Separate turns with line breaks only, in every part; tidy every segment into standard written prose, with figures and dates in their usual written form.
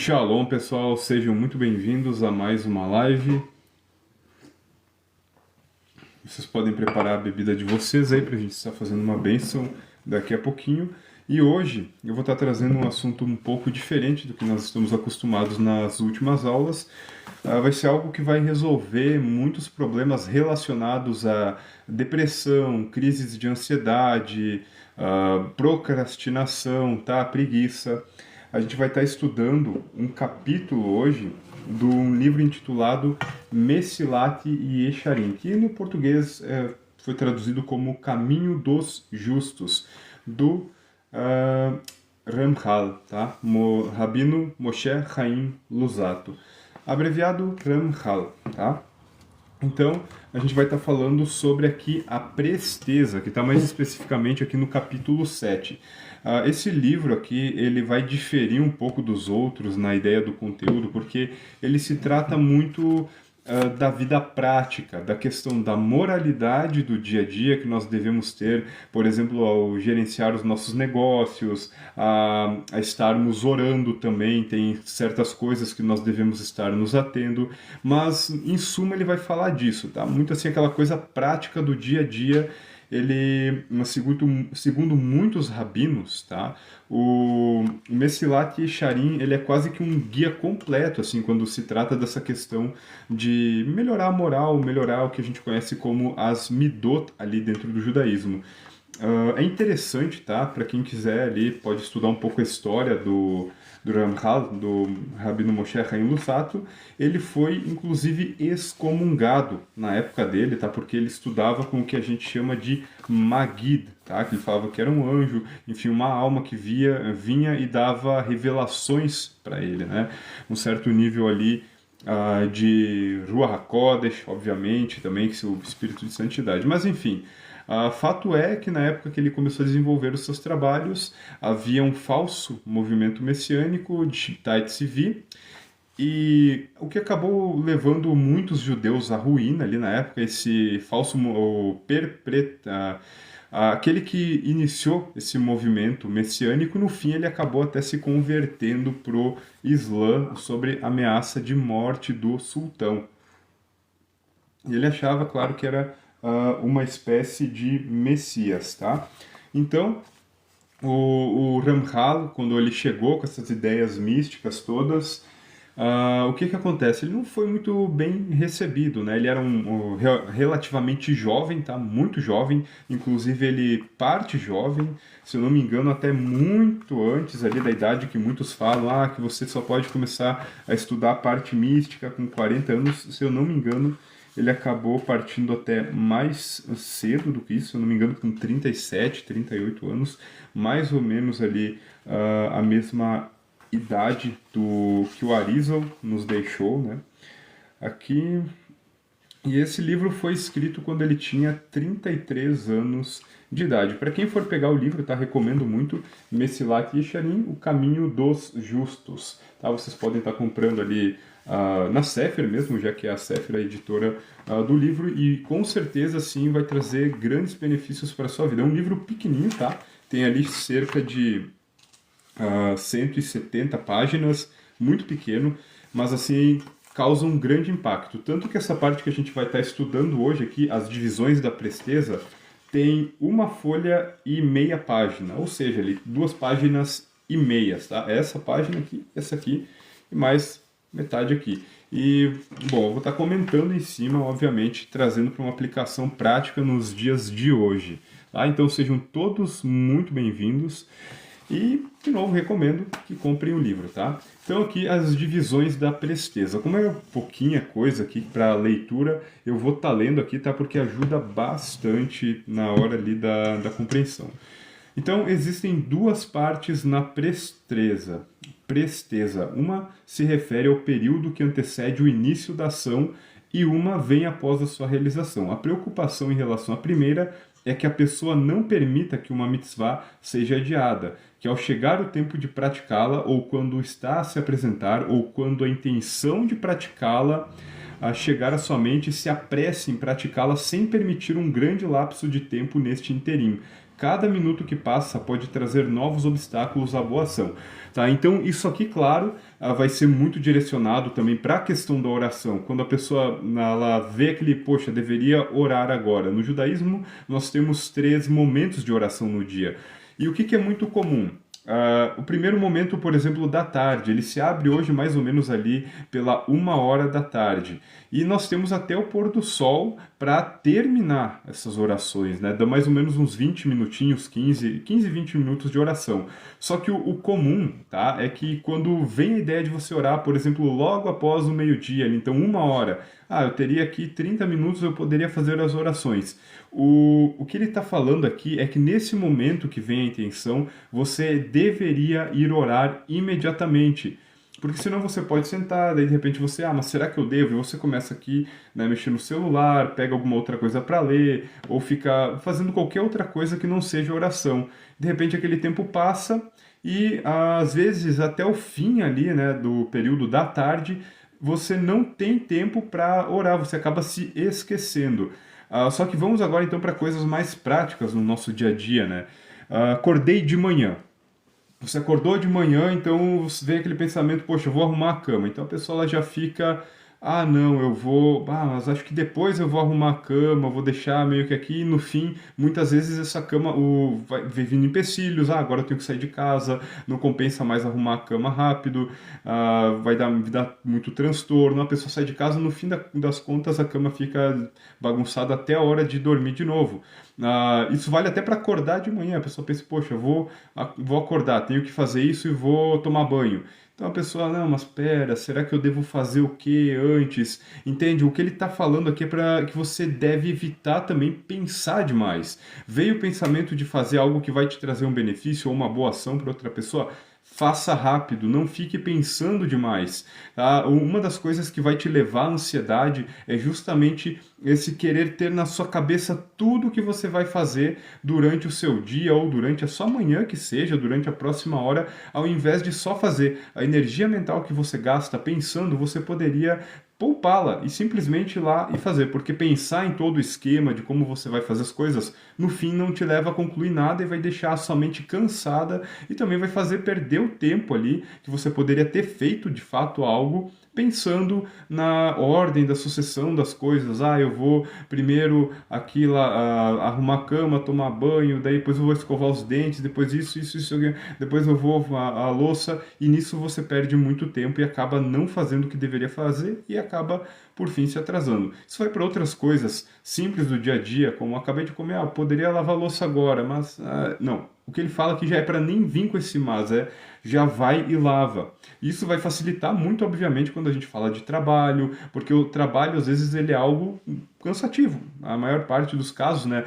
Shalom, pessoal, sejam muito bem-vindos a mais uma live. Vocês podem preparar a bebida de vocês aí para a gente estar fazendo uma bênção daqui a pouquinho. E hoje eu vou estar trazendo um assunto um pouco diferente do que nós estamos acostumados nas últimas aulas. Vai ser algo que vai resolver muitos problemas relacionados a depressão, crises de ansiedade, procrastinação, tá? Preguiça. A gente vai estar estudando um capítulo hoje de um livro intitulado Mesilat Yesharim, que no português foi traduzido como Caminho dos Justos, do Ramchal, tá? Rabino Moshe Chaim Luzzatto, abreviado Ramchal, tá? Então, a gente vai estar falando sobre aqui a presteza, que está mais especificamente aqui no capítulo 7. Esse livro aqui, ele vai diferir um pouco dos outros na ideia do conteúdo, porque ele se trata muito da vida prática, da questão da moralidade do dia a dia que nós devemos ter, por exemplo, ao gerenciar os nossos negócios, a estarmos orando também, tem certas coisas que nós devemos estar nos atendo, mas em suma ele vai falar disso, tá? Muito assim aquela coisa prática do dia a dia. Ele, segundo muitos rabinos, tá? O Mesilat Yesharim, ele é quase que um guia completo, assim, quando se trata dessa questão de melhorar a moral, melhorar o que a gente conhece como as midot ali dentro do judaísmo. É interessante, tá? Para quem quiser ali, pode estudar um pouco a história do Ramchal, do Rabino Moshe Chaim Luzzatto. Ele foi, inclusive, excomungado na época dele, tá? Porque ele estudava com o que a gente chama de Magid, tá? Que ele falava que era um anjo, enfim, uma alma que vinha e dava revelações para ele, né? Um certo nível ali de Ruach HaKodesh, obviamente, também, que é o espírito de santidade. Mas, enfim... fato é que na época que ele começou a desenvolver os seus trabalhos, havia um falso movimento messiânico de Shibtai Tzvi, e o que acabou levando muitos judeus à ruína ali na época, esse falso aquele que iniciou esse movimento messiânico, no fim ele acabou até se convertendo pro Islã sobre ameaça de morte do sultão. E ele achava, claro, que era uma espécie de Messias, tá? Então, o Ramchal, quando ele chegou com essas ideias místicas todas, o que acontece? Ele não foi muito bem recebido, né? Ele era relativamente jovem, tá? Muito jovem, inclusive ele parte jovem, se eu não me engano, até muito antes ali da idade que muitos falam, que você só pode começar a estudar a parte mística com 40 anos, se eu não me engano. Ele acabou partindo até mais cedo do que isso, se eu não me engano, com 37, 38 anos, mais ou menos ali a mesma idade que o Arizal nos deixou, né? Aqui. E esse livro foi escrito quando ele tinha 33 anos de idade. Para quem for pegar o livro, tá? Recomendo muito Mesilat Yesharim, O Caminho dos Justos. Tá? Vocês podem estar comprando ali na Sefer mesmo, já que é a Sefer a editora do livro, e com certeza sim vai trazer grandes benefícios para a sua vida. É um livro pequenininho, tá? Tem ali cerca de 170 páginas, muito pequeno, mas assim causa um grande impacto. Tanto que essa parte que a gente vai estar estudando hoje aqui, as divisões da presteza, tem uma folha e meia página, ou seja, ali 2 páginas e meias, tá? Essa página aqui, essa aqui e mais metade aqui. E, bom, eu vou estar comentando em cima, obviamente, trazendo para uma aplicação prática nos dias de hoje. Tá? Então sejam todos muito bem-vindos. E, de novo, recomendo que comprem o livro, tá? Então aqui as divisões da presteza. Como é pouquinha coisa aqui para leitura, eu vou estar lendo aqui, tá? Porque ajuda bastante na hora ali da compreensão. Então existem 2 partes na presteza. Uma se refere ao período que antecede o início da ação e uma vem após a sua realização. A preocupação em relação à primeira é que a pessoa não permita que uma mitzvah seja adiada, que ao chegar o tempo de praticá-la, ou quando está a se apresentar, ou quando a intenção de praticá-la chegar à sua mente, se apresse em praticá-la sem permitir um grande lapso de tempo neste interim. cada minuto que passa pode trazer novos obstáculos à boa ação. Tá? Então, isso aqui, claro, vai ser muito direcionado também para a questão da oração. Quando a pessoa ela vê aquele, poxa, deveria orar agora. No judaísmo, nós temos 3 momentos de oração no dia. E o que é muito comum? O primeiro momento, por exemplo, da tarde, ele se abre hoje mais ou menos ali pela 1h da tarde. E nós temos até o pôr do sol para terminar essas orações, né? Dá mais ou menos uns 20 minutinhos, 15, 20 minutos de oração. Só que o comum, tá? É que quando vem a ideia de você orar, por exemplo, logo após o meio-dia, então 1h, eu teria aqui 30 minutos, eu poderia fazer as orações. O que ele está falando aqui é que nesse momento que vem a intenção, você deveria ir orar imediatamente. Porque senão você pode sentar, daí de repente você, mas será que eu devo? E você começa aqui, né, mexer no celular, pega alguma outra coisa para ler, ou fica fazendo qualquer outra coisa que não seja oração. De repente aquele tempo passa e às vezes até o fim ali, né, do período da tarde, você não tem tempo para orar, você acaba se esquecendo. Só que vamos agora então para coisas mais práticas no nosso dia a dia, né? Acordei de manhã. Você acordou de manhã, então você vem aquele pensamento, poxa, eu vou arrumar a cama. Então a pessoa ela já fica, não, eu vou, mas acho que depois eu vou arrumar a cama, vou deixar meio que aqui, e no fim, muitas vezes essa cama vai vindo empecilhos, agora eu tenho que sair de casa, não compensa mais arrumar a cama rápido, vai dar muito transtorno, a pessoa sai de casa, no fim das contas a cama fica bagunçada até a hora de dormir de novo. Isso vale até para acordar de manhã, a pessoa pensa, poxa, eu vou acordar, tenho que fazer isso e vou tomar banho. Então a pessoa, não, mas pera, será que eu devo fazer o que antes? Entende? O que ele está falando aqui é para que você deve evitar também pensar demais. Veio o pensamento de fazer algo que vai te trazer um benefício ou uma boa ação para outra pessoa? Faça rápido, não fique pensando demais. Tá? Uma das coisas que vai te levar à ansiedade é justamente esse querer ter na sua cabeça tudo que você vai fazer durante o seu dia ou durante a sua manhã, que seja, durante a próxima hora, ao invés de só fazer. A energia mental que você gasta pensando, você poderia poupá-la e simplesmente ir lá e fazer, porque pensar em todo o esquema de como você vai fazer as coisas, no fim não te leva a concluir nada e vai deixar a sua mente cansada e também vai fazer perder o tempo ali que você poderia ter feito de fato algo pensando na ordem da sucessão das coisas. Eu vou primeiro aqui lá, arrumar a cama, tomar banho, daí depois eu vou escovar os dentes, depois isso, depois eu vou a louça, e nisso você perde muito tempo e acaba não fazendo o que deveria fazer e acaba por fim se atrasando. Isso vai para outras coisas simples do dia a dia, como acabei de comer, poderia lavar a louça agora, mas não. O que ele fala aqui já é para nem vir com esse mas, já vai e lava. Isso vai facilitar muito, obviamente, quando a gente fala de trabalho, porque o trabalho, às vezes, ele é algo cansativo. A maior parte dos casos, né?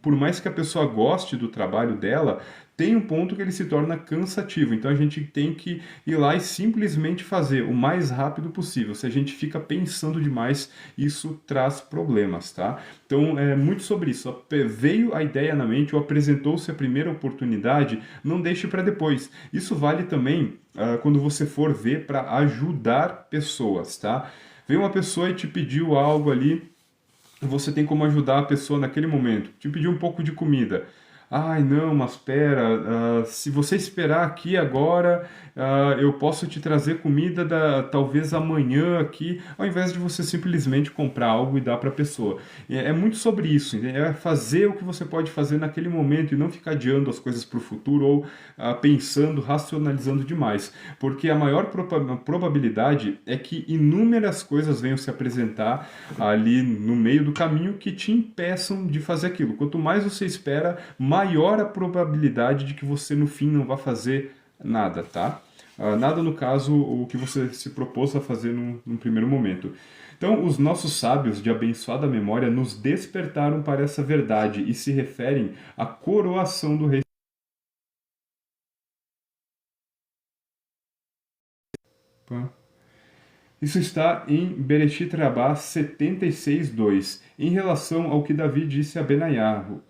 Por mais que a pessoa goste do trabalho dela, tem um ponto que ele se torna cansativo. Então a gente tem que ir lá e simplesmente fazer o mais rápido possível. Se a gente fica pensando demais, isso traz problemas, tá? Então é muito sobre isso. Veio a ideia na mente, ou apresentou-se a primeira oportunidade, não deixe para depois. Isso vale também quando você for ver para ajudar pessoas, tá? Veio uma pessoa e te pediu algo ali, você tem como ajudar a pessoa naquele momento. Te pediu um pouco de comida. Não, mas espera, se você esperar aqui agora, eu posso te trazer comida talvez amanhã aqui, ao invés de você simplesmente comprar algo e dar para a pessoa. É muito sobre isso, é fazer o que você pode fazer naquele momento e não ficar adiando as coisas para o futuro ou pensando, racionalizando demais, porque a maior probabilidade é que inúmeras coisas venham se apresentar ali no meio do caminho que te impeçam de fazer aquilo. Quanto mais você espera, maior a probabilidade de que você no fim não vá fazer nada, tá? Nada no caso o que você se propôs a fazer num primeiro momento. Então, os nossos sábios de abençoada memória nos despertaram para essa verdade e se referem à coroação do rei. Isso está em Bereshit Rabá 76:2, em relação ao que Davi disse a Benaiarro.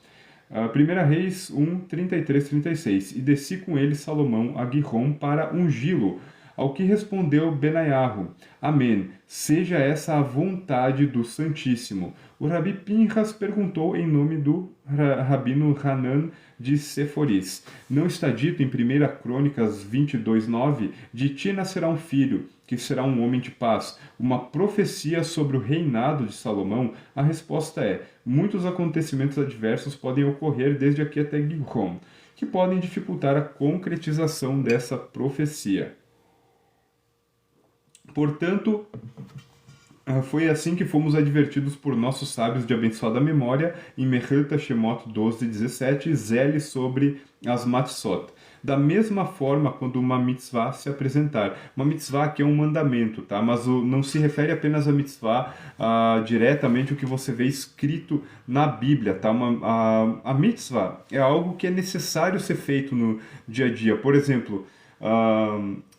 1 Reis 1, 33, 36. E desci com ele Salomão a Guihom para ungí-lo, Ao que respondeu Benaiahu: Amém. Seja essa a vontade do Santíssimo. O Rabi Pinhas perguntou em nome do Rabino Hanan de Seforis: Não está dito em 1 Crônicas 22:9: De ti nascerá um filho, que será um homem de paz, uma profecia sobre o reinado de Salomão? A resposta é: muitos acontecimentos adversos podem ocorrer desde aqui até Gihon, que podem dificultar a concretização dessa profecia. Portanto, foi assim que fomos advertidos por nossos sábios de abençoada memória em Mechilta Shemot 12:17, zele sobre as matzot. Da mesma forma, quando uma mitzvah se apresentar. Uma mitzvah que é um mandamento, tá? Mas não se refere apenas a mitzvah diretamente o que você vê escrito na Bíblia, tá? A mitzvah é algo que é necessário ser feito no dia a dia. Por exemplo,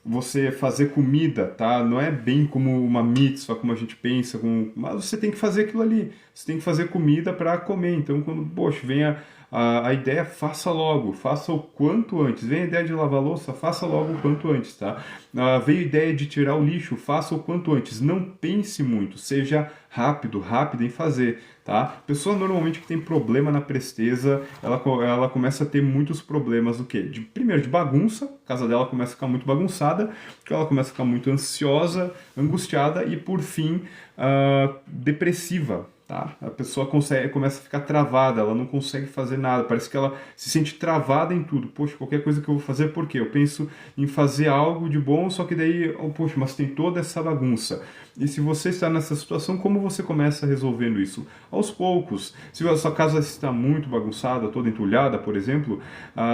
você fazer comida, tá? Não é bem como uma mitzvah, como a gente pensa, mas você tem que fazer aquilo ali. Você tem que fazer comida para comer. Então, quando, poxa, vem a ideia, faça logo, faça o quanto antes. Vem a ideia de lavar louça, faça logo o quanto antes, tá? Veio a ideia de tirar o lixo, faça o quanto antes. Não pense muito, seja rápido em fazer, tá? A pessoa normalmente que tem problema na presteza, ela começa a ter muitos problemas do quê? Primeiro, de bagunça, a casa dela começa a ficar muito bagunçada, ela começa a ficar muito ansiosa, angustiada e, por fim, depressiva. Tá? A pessoa começa a ficar travada, ela não consegue fazer nada, parece que ela se sente travada em tudo. Poxa, qualquer coisa que eu vou fazer, por quê? Eu penso em fazer algo de bom, só que daí, poxa, mas tem toda essa bagunça. E se você está nessa situação, como você começa resolvendo isso? Aos poucos. Se a sua casa está muito bagunçada, toda entulhada, por exemplo,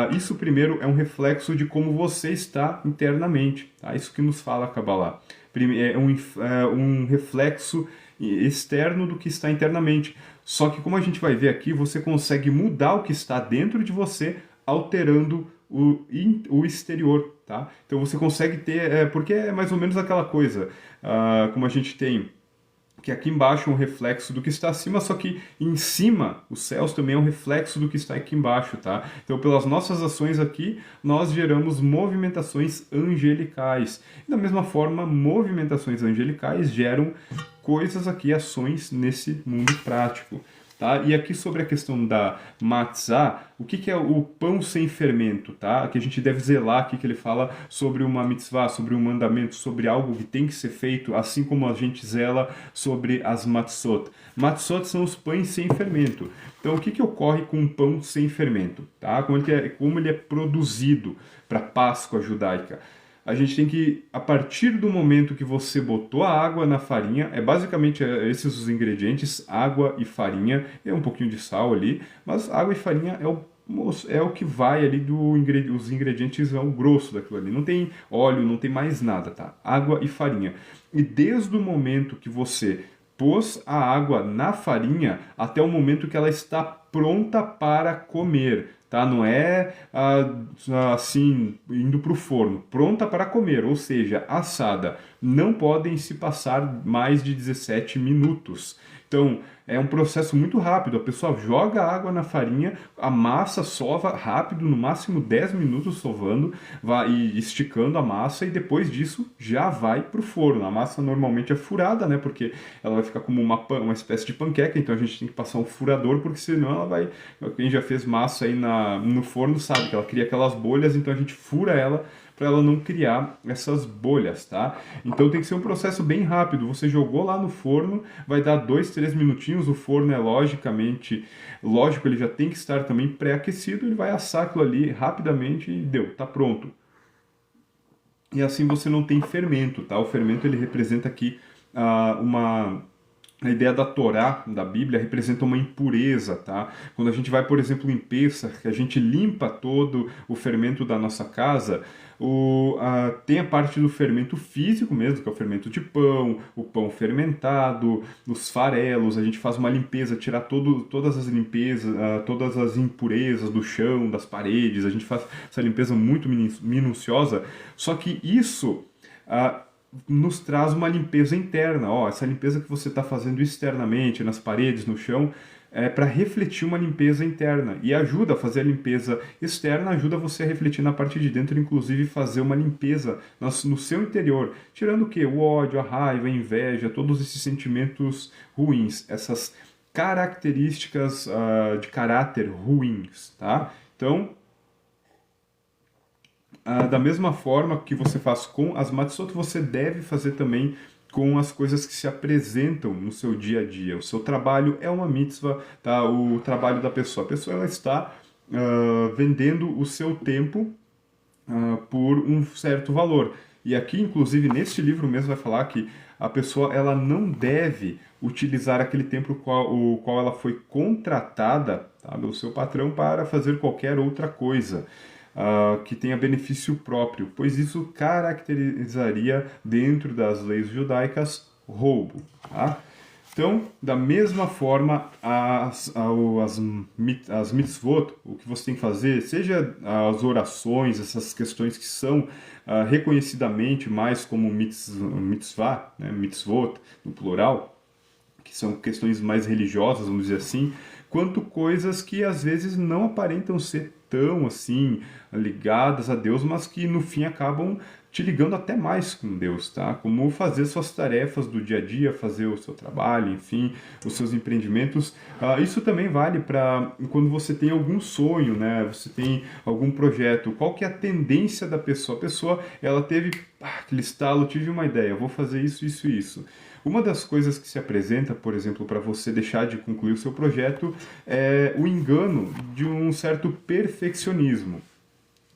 isso primeiro é um reflexo de como você está internamente. Tá? Isso que nos fala a Kabbalah. É um reflexo externo do que está internamente. Só que, como a gente vai ver aqui, você consegue mudar o que está dentro de você, alterando o exterior, tá? Então você consegue ter, porque é mais ou menos aquela coisa, como a gente tem, que aqui embaixo é um reflexo do que está acima, só que em cima, os céus também é um reflexo do que está aqui embaixo, tá? Então, pelas nossas ações aqui, nós geramos movimentações angelicais. Da mesma forma, movimentações angelicais geram coisas aqui, ações nesse mundo prático. Tá? E aqui sobre a questão da matzah, o que é o pão sem fermento? Tá? Que a gente deve zelar aqui, que ele fala sobre uma mitzvah, sobre um mandamento, sobre algo que tem que ser feito, assim como a gente zela sobre as matzot. Matzot são os pães sem fermento. Então, o que ocorre com um pão sem fermento? Tá? Como ele é produzido para a Páscoa judaica? A gente tem que, a partir do momento que você botou a água na farinha, basicamente esses os ingredientes, água e farinha, e um pouquinho de sal ali, mas água e farinha é o que vai ali os ingredientes, é o grosso daquilo ali. Não tem óleo, não tem mais nada, tá? Água e farinha. E desde o momento que você pôs a água na farinha, até o momento que ela está pronta para comer, tá? Não é assim, indo para o forno, pronta para comer, ou seja, assada. Não podem se passar mais de 17 minutos. Então, é um processo muito rápido. A pessoa joga água na farinha, a massa sova rápido, no máximo 10 minutos sovando, vai esticando a massa e depois disso já vai para o forno. A massa normalmente é furada, né? Porque ela vai ficar como uma espécie de panqueca, então a gente tem que passar um furador, porque senão ela vai... Quem já fez massa aí no forno sabe que ela cria aquelas bolhas, então a gente fura ela para ela não criar essas bolhas, tá? Então tem que ser um processo bem rápido. Você jogou lá no forno, vai dar 2, 3 minutinhos, o forno é lógico, ele já tem que estar também pré-aquecido, ele vai assar aquilo ali rapidamente e deu, tá pronto. E assim você não tem fermento, tá? O fermento ele representa aqui a ideia da Torá, da Bíblia, representa uma impureza, tá? Quando a gente vai, por exemplo, em Pêssar, que a gente limpa todo o fermento da nossa casa, tem a parte do fermento físico mesmo, que é o fermento de pão, o pão fermentado, os farelos, a gente faz uma limpeza, tirar todas as limpezas, todas as impurezas do chão, das paredes, a gente faz essa limpeza muito minuciosa, só que isso... nos traz uma limpeza interna. Essa limpeza que você está fazendo externamente, nas paredes, no chão, para refletir uma limpeza interna e ajuda a fazer a limpeza externa, ajuda você a refletir na parte de dentro, inclusive fazer uma limpeza no seu interior, tirando o que? O ódio, a raiva, a inveja, todos esses sentimentos ruins, essas características de caráter ruins, tá? Então, da mesma forma que você faz com as Matsot, você deve fazer também com as coisas que se apresentam no seu dia a dia. O seu trabalho é uma mitzvah, tá? O trabalho da pessoa. A pessoa ela está vendendo o seu tempo por um certo valor. E aqui, inclusive, neste livro mesmo vai falar que a pessoa ela não deve utilizar aquele tempo o qual ela foi contratada, tá, pelo seu patrão para fazer qualquer outra coisa que tenha benefício próprio, pois isso caracterizaria, dentro das leis judaicas, roubo. Tá? Então, da mesma forma, as mitzvot, o que você tem que fazer, seja as orações, essas questões que são reconhecidamente mais como mitzvah, né, mitzvot, no plural, que são questões mais religiosas, vamos dizer assim, quanto coisas que às vezes não aparentam ser tão assim ligadas a Deus, mas que no fim acabam te ligando até mais com Deus, tá? Como fazer suas tarefas do dia a dia, fazer o seu trabalho, enfim, os seus empreendimentos. Isso também vale para quando você tem algum sonho, né? Você tem algum projeto. Qual que é a tendência da pessoa? A pessoa, ela teve aquele estalo, tive uma ideia, vou fazer isso, isso e isso. Uma das coisas que se apresenta, por exemplo, para você deixar de concluir o seu projeto é o engano de um certo perfeccionismo.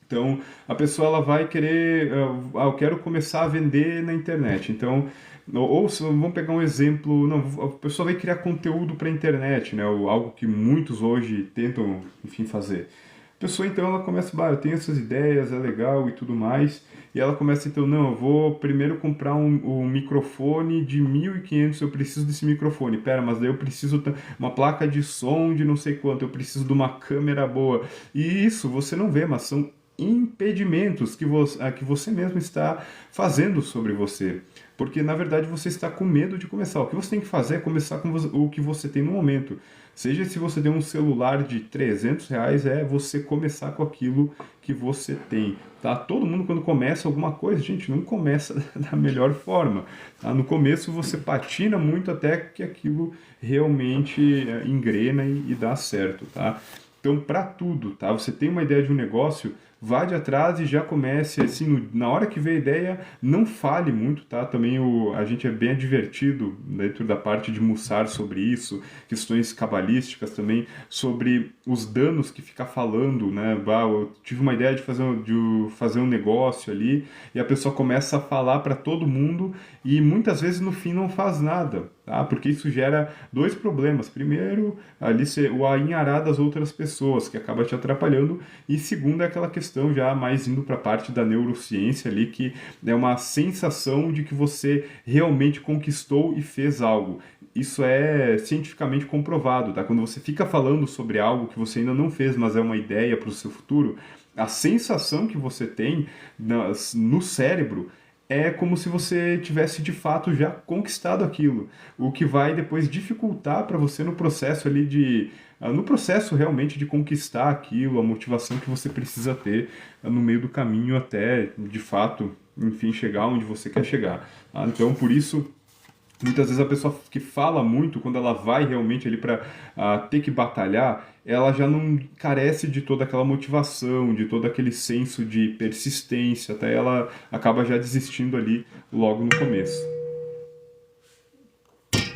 Então, a pessoa ela vai querer, eu quero começar a vender na internet. Então, ou vamos pegar um exemplo, não, a pessoa vai criar conteúdo para a internet, né? Algo que muitos hoje tentam, enfim, fazer. A pessoa então ela começa, eu tenho essas ideias, é legal e tudo mais, e ela começa então, não, eu vou primeiro comprar um microfone de 1.500, eu preciso desse microfone, pera, mas daí eu preciso uma placa de som de não sei quanto, eu preciso de uma câmera boa, e isso você não vê, mas são impedimentos que você mesmo está fazendo sobre você. Porque, na verdade, você está com medo de começar. O que você tem que fazer é começar com o que você tem no momento. Seja se você tem um celular de R$ 300, é você começar com aquilo que você tem. Tá? Todo mundo, quando começa alguma coisa, gente, não começa da melhor forma. Tá? No começo, você patina muito até que aquilo realmente engrena e dá certo. Tá? Então, para tudo, tá? Você tem uma ideia de um negócio, vá de atrás e já comece, assim, na hora que vê a ideia, não fale muito, tá? Também a gente é bem advertido dentro da parte de Mussar sobre isso, questões cabalísticas também, sobre os danos que ficar falando, né? Eu tive uma ideia de fazer um negócio ali, e a pessoa começa a falar para todo mundo, e muitas vezes no fim não faz nada, tá? Porque isso gera dois problemas. Primeiro, ali o ainharar das outras pessoas, que acaba te atrapalhando, e segundo é aquela questão já mais indo para a parte da neurociência ali, que é uma sensação de que você realmente conquistou e fez algo. Isso é cientificamente comprovado, tá? Quando você fica falando sobre algo que você ainda não fez, mas é uma ideia para o seu futuro, a sensação que você tem no cérebro é como se você tivesse de fato já conquistado aquilo, o que vai depois dificultar para você no processo ali no processo realmente de conquistar aquilo, a motivação que você precisa ter no meio do caminho até, de fato, enfim, chegar onde você quer chegar. Tá? Então, por isso, muitas vezes a pessoa que fala muito, quando ela vai realmente ali para ter que batalhar, ela já não carece de toda aquela motivação, de todo aquele senso de persistência, até ela acaba já desistindo ali logo no começo.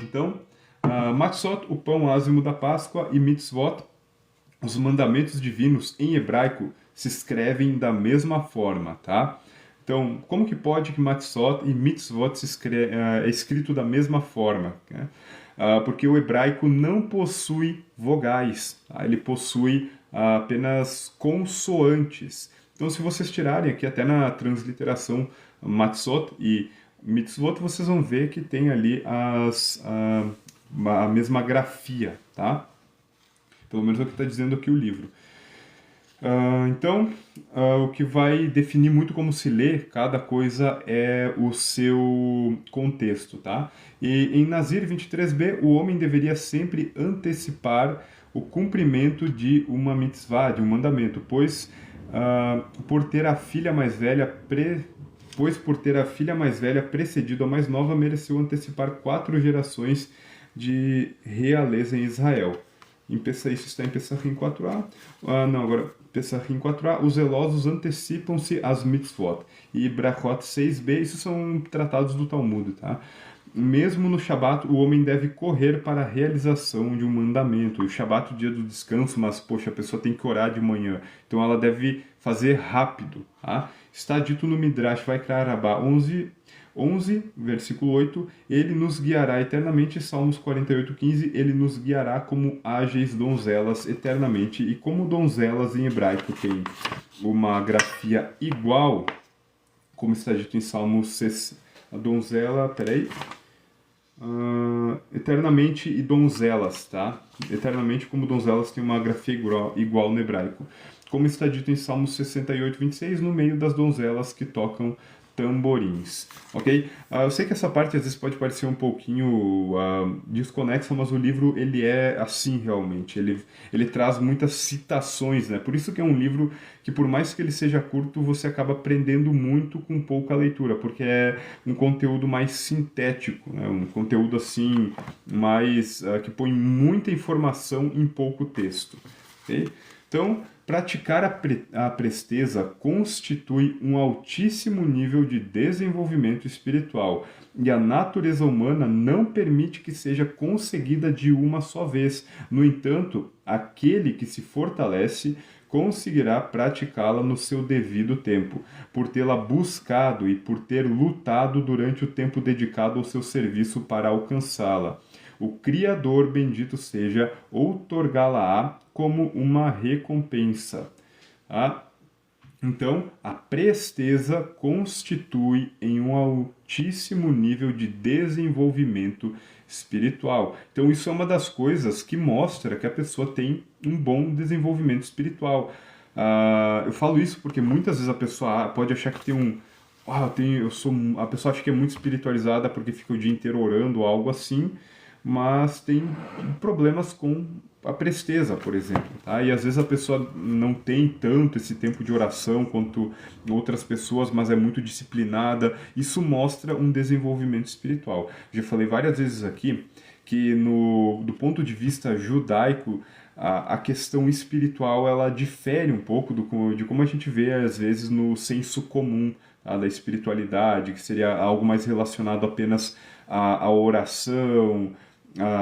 Então, Matzot, o pão ázimo da Páscoa, e Mitzvot, os mandamentos divinos em hebraico, se escrevem da mesma forma, tá? Então, como que pode que Matzot e Mitzvot é escrito da mesma forma? Né? Porque o hebraico não possui vogais, tá? Ele possui apenas consoantes. Então, se vocês tirarem aqui até na transliteração Matzot e Mitzvot, vocês vão ver que tem ali a mesma grafia, tá? Pelo menos é o que está dizendo aqui o livro. Então, o que vai definir muito como se lê cada coisa é o seu contexto, tá? E em Nazir 23b, o homem deveria sempre antecipar o cumprimento de uma mitzvah, de um mandamento, por ter a filha mais velha precedido a mais nova, mereceu antecipar 4 gerações de realeza em Israel. Isso está em Pessachim 4a. Não, agora, Pessachim 4a, os zelosos antecipam-se às mitzvot. E Brachot 6b, isso são tratados do Talmud, tá? Mesmo no Shabat, o homem deve correr para a realização de um mandamento. O Shabat é o dia do descanso, mas, poxa, a pessoa tem que orar de manhã. Então ela deve fazer rápido, tá? Está dito no Midrash Vaikra Rabá 11, versículo 8, ele nos guiará eternamente, Salmos 48:15, ele nos guiará como ágeis donzelas eternamente. E como donzelas em hebraico tem uma grafia igual, como está dito em Salmos 60, a donzela, eternamente e donzelas, tá? Eternamente como donzelas tem uma grafia igual no hebraico. Como está dito em Salmos 68:26, no meio das donzelas que tocam tamborins, ok? Eu sei que essa parte às vezes pode parecer um pouquinho desconexa, mas o livro ele é assim realmente, ele traz muitas citações, né? Por isso que é um livro que, por mais que ele seja curto, você acaba aprendendo muito com pouca leitura, porque é um conteúdo mais sintético, né? Um conteúdo assim, mais que põe muita informação em pouco texto, ok? Então, praticar a presteza constitui um altíssimo nível de desenvolvimento espiritual e a natureza humana não permite que seja conseguida de uma só vez. No entanto, aquele que se fortalece conseguirá praticá-la no seu devido tempo, por tê-la buscado e por ter lutado durante o tempo dedicado ao seu serviço para alcançá-la. O Criador, bendito seja, outorgá-la-á como uma recompensa. Tá? Então, a presteza constitui em um altíssimo nível de desenvolvimento espiritual. Então, isso é uma das coisas que mostra que a pessoa tem um bom desenvolvimento espiritual. Eu falo isso porque muitas vezes a pessoa pode achar que tem um... a pessoa acha que é muito espiritualizada porque fica o dia inteiro orando ou algo assim, mas tem problemas com a presteza, por exemplo, tá? E às vezes a pessoa não tem tanto esse tempo de oração quanto outras pessoas, mas é muito disciplinada. Isso mostra um desenvolvimento espiritual. Já falei várias vezes aqui que do ponto de vista judaico, a questão espiritual ela difere um pouco de como a gente vê às vezes no senso comum, tá, da espiritualidade, que seria algo mais relacionado apenas à oração,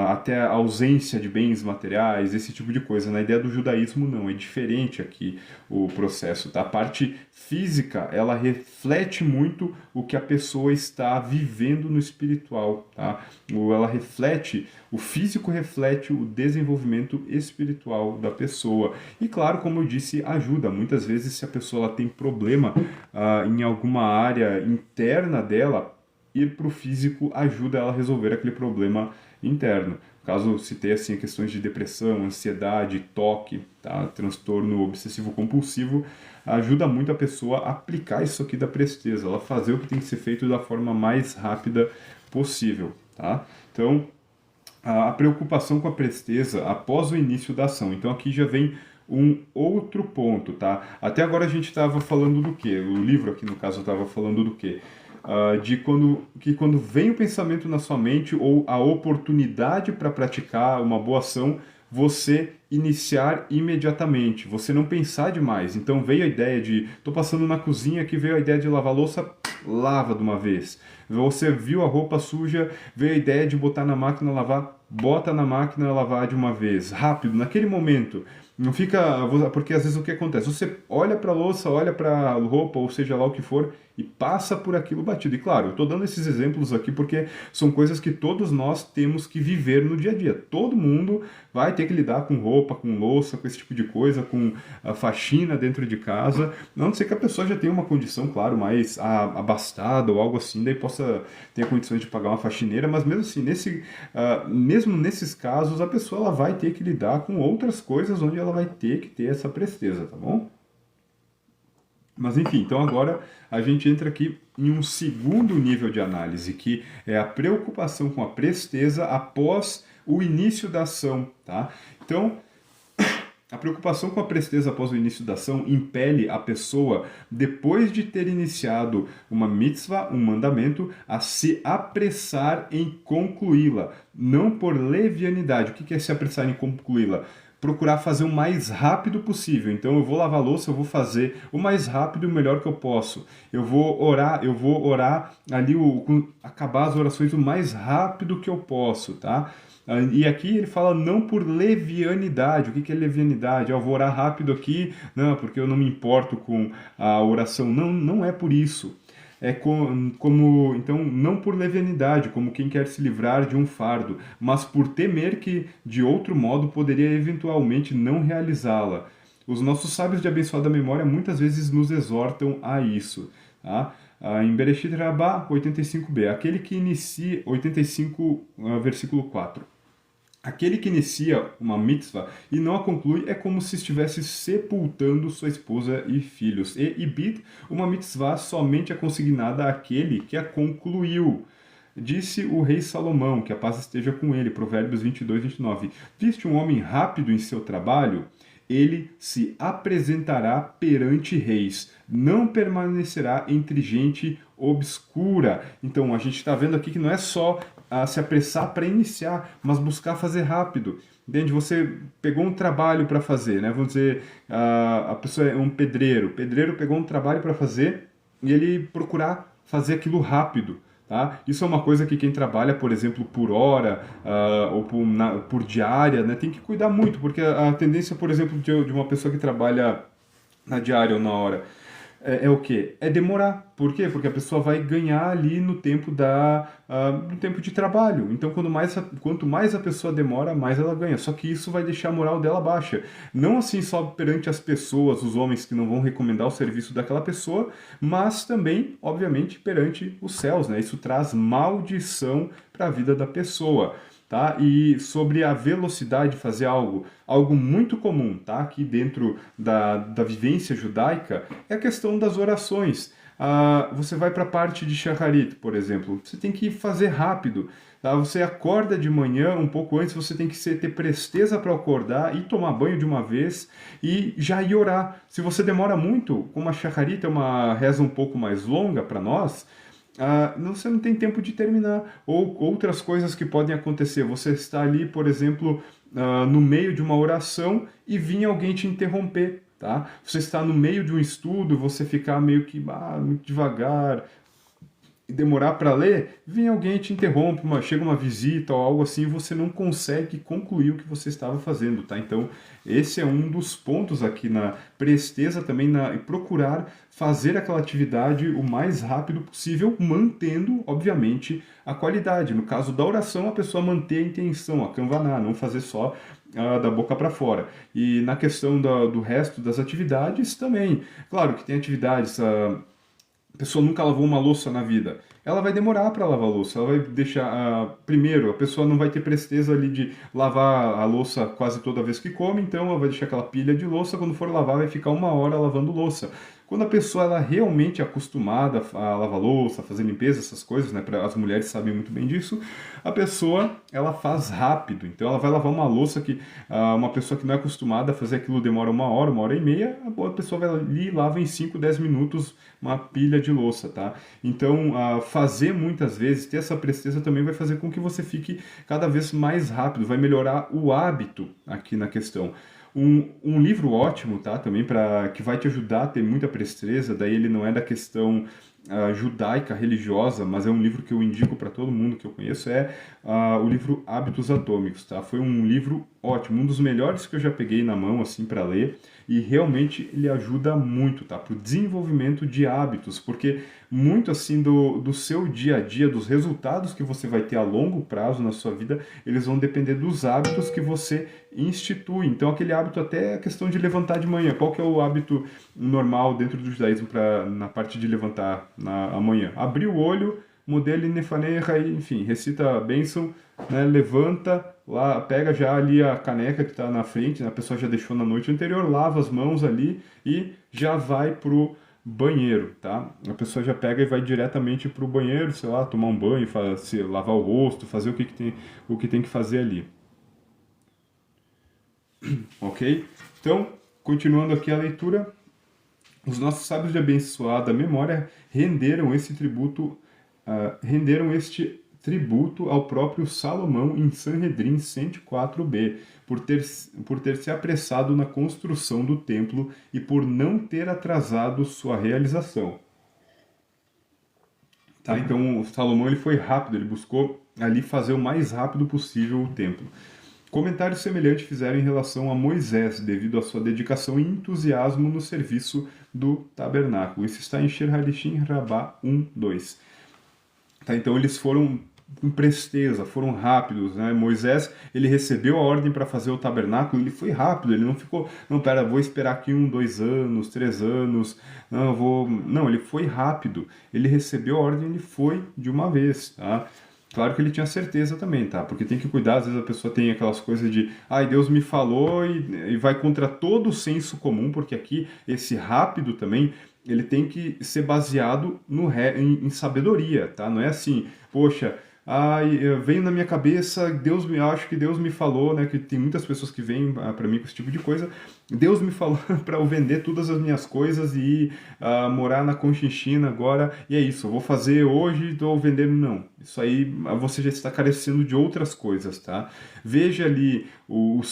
até a ausência de bens materiais, esse tipo de coisa. Na ideia do judaísmo, não, é diferente aqui o processo. Tá? A parte física, ela reflete muito o que a pessoa está vivendo no espiritual. Tá? O físico reflete o desenvolvimento espiritual da pessoa. E claro, como eu disse, ajuda. Muitas vezes, se a pessoa ela tem problema em alguma área interna dela, ir para o físico ajuda ela a resolver aquele problema interno. Caso se tenha assim, questões de depressão, ansiedade, toque, tá? Transtorno obsessivo-compulsivo, ajuda muito a pessoa a aplicar isso aqui da presteza, ela fazer o que tem que ser feito da forma mais rápida possível. Tá? Então, a preocupação com a presteza após o início da ação. Então aqui já vem um outro ponto, tá? Até agora a gente estava falando do quê? O livro aqui, no caso, estava falando do quê? Quando vem o pensamento na sua mente ou a oportunidade para praticar uma boa ação, você iniciar imediatamente, você não pensar demais. Então veio a ideia de, tô passando na cozinha aqui, veio a ideia de lavar a louça, lava de uma vez. Você viu a roupa suja, veio a ideia de botar na máquina lavar, bota na máquina lavar de uma vez, rápido, naquele momento. Não fica, porque às vezes o que acontece? Você olha para a louça, olha para a roupa, ou seja lá o que for, e passa por aquilo batido. E claro, eu estou dando esses exemplos aqui porque são coisas que todos nós temos que viver no dia a dia. Todo mundo vai ter que lidar com roupa, roupa, com louça, com esse tipo de coisa, com a faxina dentro de casa, a não ser que a pessoa já tenha uma condição, claro, mais abastada ou algo assim, daí possa ter condições de pagar uma faxineira, mas mesmo assim, mesmo nesses casos, a pessoa ela vai ter que lidar com outras coisas onde ela vai ter que ter essa presteza, tá bom? Mas enfim, então agora a gente entra aqui em um segundo nível de análise, que é a preocupação com a presteza após o início da ação, tá? Então, a preocupação com a presteza após o início da ação impele a pessoa, depois de ter iniciado uma mitzvah, um mandamento, a se apressar em concluí-la, não por levianidade. O que é se apressar em concluí-la? Procurar fazer o mais rápido possível. Então eu vou lavar a louça, eu vou fazer o mais rápido e o melhor que eu posso. Eu vou orar ali, acabar as orações o mais rápido que eu posso, tá? E aqui ele fala não por levianidade. O que é levianidade? Eu vou orar rápido aqui, não, porque eu não me importo com a oração. Não, não é por isso. Então, não por levianidade, como quem quer se livrar de um fardo, mas por temer que, de outro modo, poderia eventualmente não realizá-la. Os nossos sábios de abençoada memória muitas vezes nos exortam a isso. Tá? Em Bereshit Rabbah 85b, aquele que inicia, 85, versículo 4. Aquele que inicia uma mitzvah e não a conclui é como se estivesse sepultando sua esposa e filhos. E ibid, uma mitzvah somente é consignada àquele que a concluiu. Disse o rei Salomão, que a paz esteja com ele, Provérbios 22, 29. Viste um homem rápido em seu trabalho? Ele se apresentará perante reis, não permanecerá entre gente obscura. Então a gente está vendo aqui que não é só se apressar para iniciar, mas buscar fazer rápido. Entende? Você pegou um trabalho para fazer, né? Vamos dizer, a pessoa é um pedreiro. O pedreiro pegou um trabalho para fazer e ele procurar fazer aquilo rápido. Tá? Isso é uma coisa que quem trabalha, por exemplo, por hora ou por diária, né, tem que cuidar muito, porque a tendência, por exemplo, de uma pessoa que trabalha na diária ou na hora é o quê? É demorar. Por quê? Porque a pessoa vai ganhar ali no tempo no tempo de trabalho. Então, quanto mais a pessoa demora, mais ela ganha. Só que isso vai deixar a moral dela baixa. Não assim só perante as pessoas, os homens que não vão recomendar o serviço daquela pessoa, mas também, obviamente, perante os céus, né? Isso traz maldição para a vida da pessoa. Tá? E sobre a velocidade de fazer algo muito comum, tá? Aqui dentro da vivência judaica, é a questão das orações. Você vai para a parte de Shacharit, por exemplo, você tem que fazer rápido. Tá? Você acorda de manhã, um pouco antes, você tem que ter presteza para acordar e tomar banho de uma vez e já ir orar. Se você demora muito, como a Shacharit é uma reza um pouco mais longa para nós, você não tem tempo de terminar. Ou outras coisas que podem acontecer. Você está ali, por exemplo, no meio de uma oração e vir alguém te interromper. Tá? Você está no meio de um estudo, você ficar meio que muito devagar e demorar para ler, vem alguém e te interrompe, chega uma visita ou algo assim, e você não consegue concluir o que você estava fazendo, tá? Então, esse é um dos pontos aqui na presteza também, em procurar fazer aquela atividade o mais rápido possível, mantendo, obviamente, a qualidade. No caso da oração, a pessoa manter a intenção, a kanvaná, não fazer só da boca para fora. E na questão do resto das atividades também. Claro que tem atividades... A pessoa nunca lavou uma louça na vida, ela vai demorar para lavar a louça, ela vai deixar, primeiro, a pessoa não vai ter presteza ali de lavar a louça quase toda vez que come, então ela vai deixar aquela pilha de louça, quando for lavar vai ficar 1 hora lavando louça. Quando a pessoa ela realmente é acostumada a lavar louça, a fazer limpeza, essas coisas, né, as mulheres sabem muito bem disso, a pessoa ela faz rápido. Então ela vai lavar uma louça que uma pessoa que não é acostumada a fazer aquilo demora 1 hora, 1 hora e meia, a pessoa vai ali e lava em 5, 10 minutos uma pilha de louça, tá? Então fazer muitas vezes, ter essa presteza também vai fazer com que você fique cada vez mais rápido, vai melhorar o hábito aqui na questão. Um livro ótimo, tá? Também que vai te ajudar a ter muita presteza, daí ele não é da questão judaica, religiosa, mas é um livro que eu indico para todo mundo que eu conheço, o livro Hábitos Atômicos, tá? Foi um livro ótimo, um dos melhores que eu já peguei na mão, assim, para ler, e realmente ele ajuda muito, tá? Para o desenvolvimento de hábitos, porque muito assim do seu dia a dia, dos resultados que você vai ter a longo prazo na sua vida, eles vão depender dos hábitos que você institui. Então aquele hábito até a questão de levantar de manhã. Qual que é o hábito normal dentro do judaísmo na parte de levantar amanhã? Abrir o olho, modelo nefaneja, enfim, recita a bênção, né, levanta, lá, pega já ali a caneca que está na frente, né, a pessoa já deixou na noite anterior, lava as mãos ali e já vai pro banheiro, tá? A pessoa já pega e vai diretamente pro banheiro, sei lá, tomar um banho, lavar o rosto, fazer o que tem que fazer ali. Ok? Então, continuando aqui a leitura, os nossos sábios de abençoada memória renderam este tributo ao próprio Salomão em Sanhedrin 104b, por ter se apressado na construção do templo e por não ter atrasado sua realização. Tá? Então, o Salomão ele foi rápido, ele buscou ali fazer o mais rápido possível o templo. Comentários semelhantes fizeram em relação a Moisés, devido à sua dedicação e entusiasmo no serviço do tabernáculo. Isso está em Shir Halishim Rabá 1:2. Tá, então eles foram com presteza, foram rápidos, né? Moisés, ele recebeu a ordem para fazer o tabernáculo, ele foi rápido, ele não ficou, não, pera, vou esperar aqui 2 anos, 3 anos, não, ele foi rápido, ele recebeu a ordem, ele foi de uma vez, tá? Claro que ele tinha certeza também, tá? Porque tem que cuidar, às vezes a pessoa tem aquelas coisas de ai, Deus me falou e vai contra todo o senso comum, porque aqui esse rápido também, ele tem que ser baseado em sabedoria, tá? Não é assim, poxa, veio na minha cabeça, acho que Deus me falou, né? Que tem muitas pessoas que vêm para mim com esse tipo de coisa. Deus me falou para eu vender todas as minhas coisas e morar na Conchinchina agora, e é isso, eu vou fazer hoje e estou vendendo. Não, isso aí você já está carecendo de outras coisas, tá? Veja ali o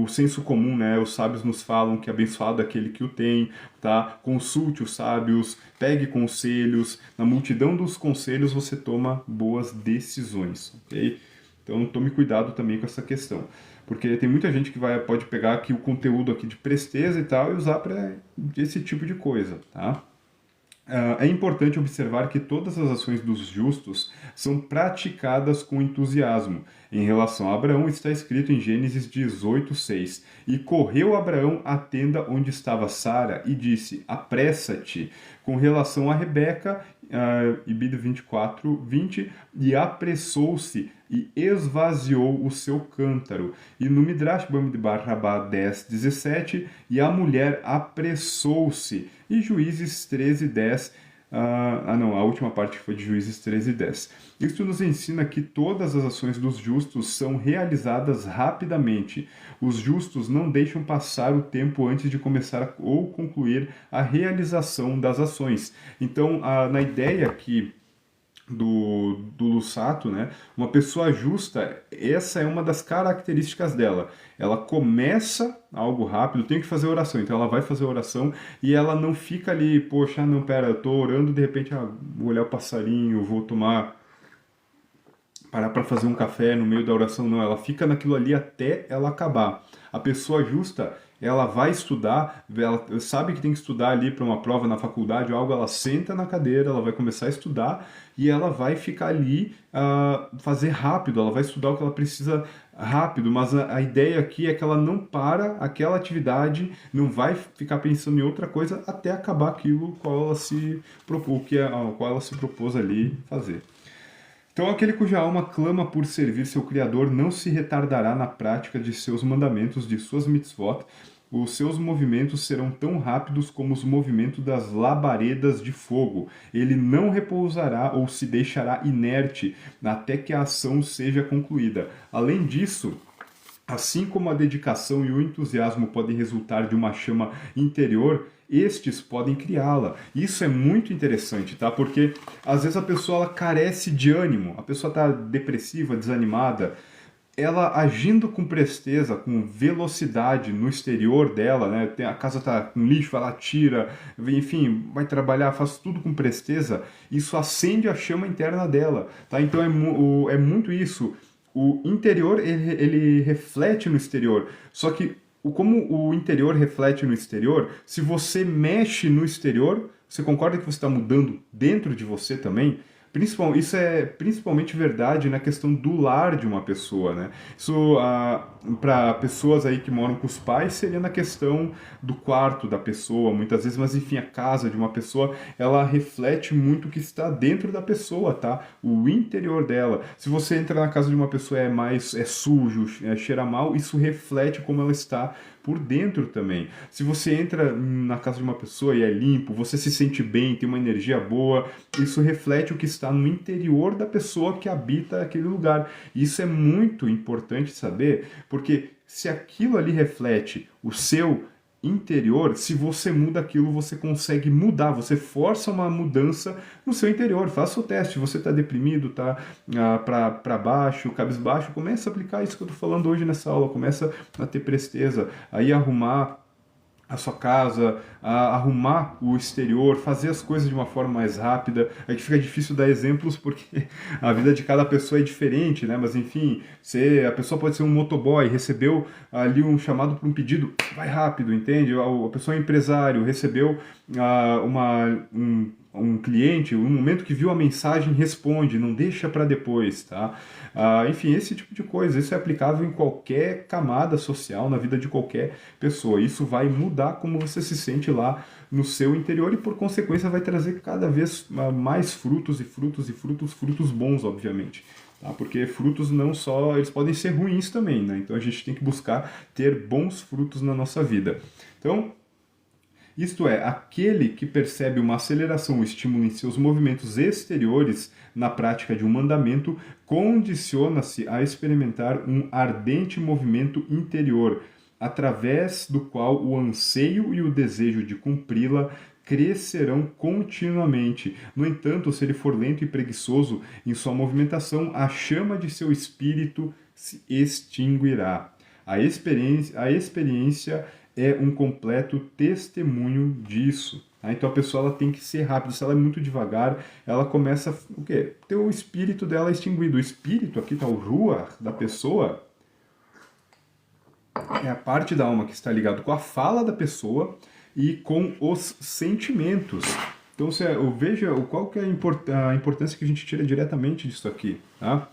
senso comum, né? Os sábios nos falam que abençoado é aquele que o tem, tá? Consulte os sábios, pegue conselhos, na multidão dos conselhos você toma boas decisões, ok? Então tome cuidado também com essa questão. Porque tem muita gente que pode pegar aqui o conteúdo aqui de presteza e tal e usar para esse tipo de coisa, tá? É importante observar que todas as ações dos justos são praticadas com entusiasmo. Em relação a Abraão, está escrito em Gênesis 18:6. E correu Abraão à tenda onde estava Sara e disse, apressa-te. Com relação a Rebeca, Ibid 24:20, e apressou-se e esvaziou o seu cântaro. E no Midrash Bamidbar Rabá 10:17, e a mulher apressou-se. E Juízes 13:10, a última parte foi de Juízes 13:10. Isso nos ensina que todas as ações dos justos são realizadas rapidamente. Os justos não deixam passar o tempo antes de começar ou concluir a realização das ações. Então, na ideia aqui do Lusato, né? Uma pessoa justa, essa é uma das características dela. Ela começa algo rápido, tem que fazer oração, então ela vai fazer oração e ela não fica ali, poxa, não, pera, eu tô orando, de repente, vou olhar o passarinho, vou parar para fazer um café no meio da oração, não, ela fica naquilo ali até ela acabar. A pessoa justa, ela vai estudar, ela sabe que tem que estudar ali para uma prova na faculdade ou algo, ela senta na cadeira, ela vai começar a estudar e ela vai ficar ali, fazer rápido, ela vai estudar o que ela precisa rápido, mas a ideia aqui é que ela não para aquela atividade, não vai ficar pensando em outra coisa até acabar aquilo qual ela se propôs ali fazer. Então, aquele cuja alma clama por servir seu Criador não se retardará na prática de seus mandamentos, de suas mitzvot. Os seus movimentos serão tão rápidos como os movimentos das labaredas de fogo. Ele não repousará ou se deixará inerte até que a ação seja concluída. Além disso, assim como a dedicação e o entusiasmo podem resultar de uma chama interior, estes podem criá-la. Isso é muito interessante, tá? Porque às vezes a pessoa ela carece de ânimo, a pessoa está depressiva, desanimada, ela agindo com presteza, com velocidade no exterior dela, né? A casa está com lixo, ela tira, enfim, vai trabalhar, faz tudo com presteza, isso acende a chama interna dela, tá? Então é muito isso. O interior, ele reflete no exterior, só que como o interior reflete no exterior, se você mexe no exterior, Você concorda que você está mudando dentro de você também? Isso é principalmente verdade na questão do lar de uma pessoa, né? Isso, para pessoas aí que moram com os pais, seria na questão do quarto da pessoa, muitas vezes, mas enfim, a casa de uma pessoa, ela reflete muito o que está dentro da pessoa, tá? O interior dela. Se você entra na casa de uma pessoa é sujo, cheira mal, isso reflete como ela está por dentro também. Se você entra na casa de uma pessoa e é limpo, você se sente bem, tem uma energia boa, isso reflete o que está no interior da pessoa que habita aquele lugar. Isso é muito importante saber, porque se aquilo ali reflete o seu interior, se você muda aquilo, você consegue mudar, você força uma mudança no seu interior. Faça o teste, você está deprimido, está para baixo, cabisbaixo, começa a aplicar isso que eu estou falando hoje nessa aula, começa a ter presteza, aí arrumar a sua casa, a arrumar o exterior, fazer as coisas de uma forma mais rápida. Aqui fica difícil dar exemplos porque a vida de cada pessoa é diferente, né? Mas enfim, a pessoa pode ser um motoboy, recebeu ali um chamado para um pedido, vai rápido, entende? A pessoa é empresário, recebeu um cliente, no momento que viu a mensagem, responde, não deixa para depois, tá? Enfim, esse tipo de coisa, isso é aplicável em qualquer camada social, na vida de qualquer pessoa. Isso vai mudar como você se sente lá no seu interior e, por consequência, vai trazer cada vez mais frutos e frutos e frutos, frutos bons, obviamente. Tá? Porque frutos não só, eles podem ser ruins também, né? Então a gente tem que buscar ter bons frutos na nossa vida. Então, isto é, aquele que percebe uma aceleração ou estímulo em seus movimentos exteriores na prática de um mandamento, condiciona-se a experimentar um ardente movimento interior, através do qual o anseio e o desejo de cumpri-la crescerão continuamente. No entanto, se ele for lento e preguiçoso em sua movimentação, a chama de seu espírito se extinguirá. A experiência é um completo testemunho disso. Tá? Então a pessoa ela tem que ser rápida. Se ela é muito devagar, ela começa o quê? Ter o espírito dela extinguido. O espírito, aqui está o ruach da pessoa, é a parte da alma que está ligado com a fala da pessoa e com os sentimentos. Então veja qual que é a importância que a gente tira diretamente disso aqui. Tá?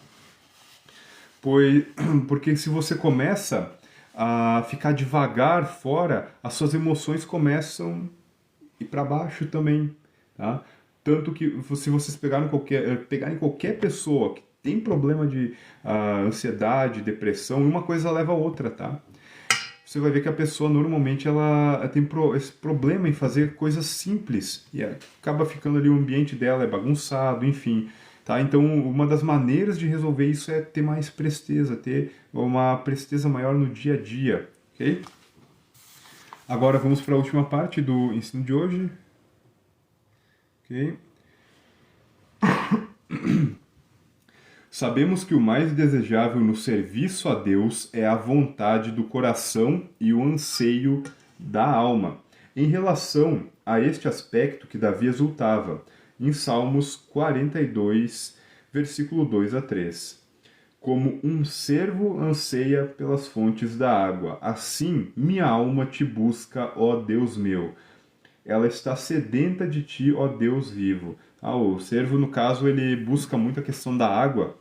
Porque se você começa a ficar devagar fora, as suas emoções começam a ir para baixo também, tá? Tanto que se vocês pegarem qualquer pessoa que tem problema de ansiedade, depressão, uma coisa leva a outra, tá? Você vai ver que a pessoa normalmente ela tem esse problema em fazer coisas simples e acaba ficando ali o ambiente dela é bagunçado, enfim. Tá? Então, uma das maneiras de resolver isso é ter mais presteza, ter uma presteza maior no dia a dia, ok? Agora vamos para a última parte do ensino de hoje. Ok? Sabemos que o mais desejável no serviço a Deus é a vontade do coração e o anseio da alma. Em relação a este aspecto que Davi exultava, em Salmos 42, versículo 2 a 3. Como um cervo anseia pelas fontes da água, assim minha alma te busca, ó Deus meu. Ela está sedenta de ti, ó Deus vivo. O cervo, no caso, ele busca muito a questão da água,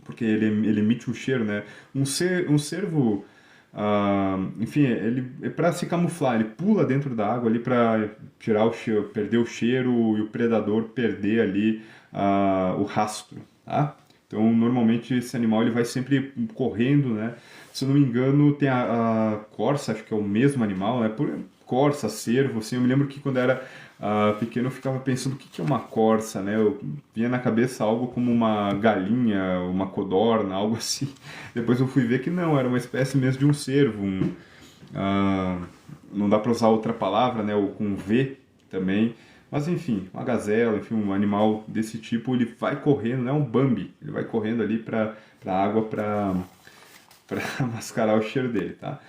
porque ele emite o cheiro, né? Um cervo, enfim, ele para se camuflar, ele pula dentro da água ali para tirar o cheiro, perder o cheiro e o predador perder ali o rastro, tá? Então, normalmente esse animal ele vai sempre correndo, né? Se eu não me engano, tem a corça, acho que é o mesmo animal, né? Corça, cervo, assim, eu me lembro que quando era pequeno eu ficava pensando o que é uma corça, né? Eu vinha na cabeça algo como uma galinha, uma codorna, algo assim. Depois eu fui ver que não, era uma espécie mesmo de um cervo, não dá para usar outra palavra, né? Ou com V também. Mas enfim, uma gazela, enfim, um animal desse tipo, ele vai correndo, não é um Bambi, ele vai correndo ali para a água para mascarar o cheiro dele, tá?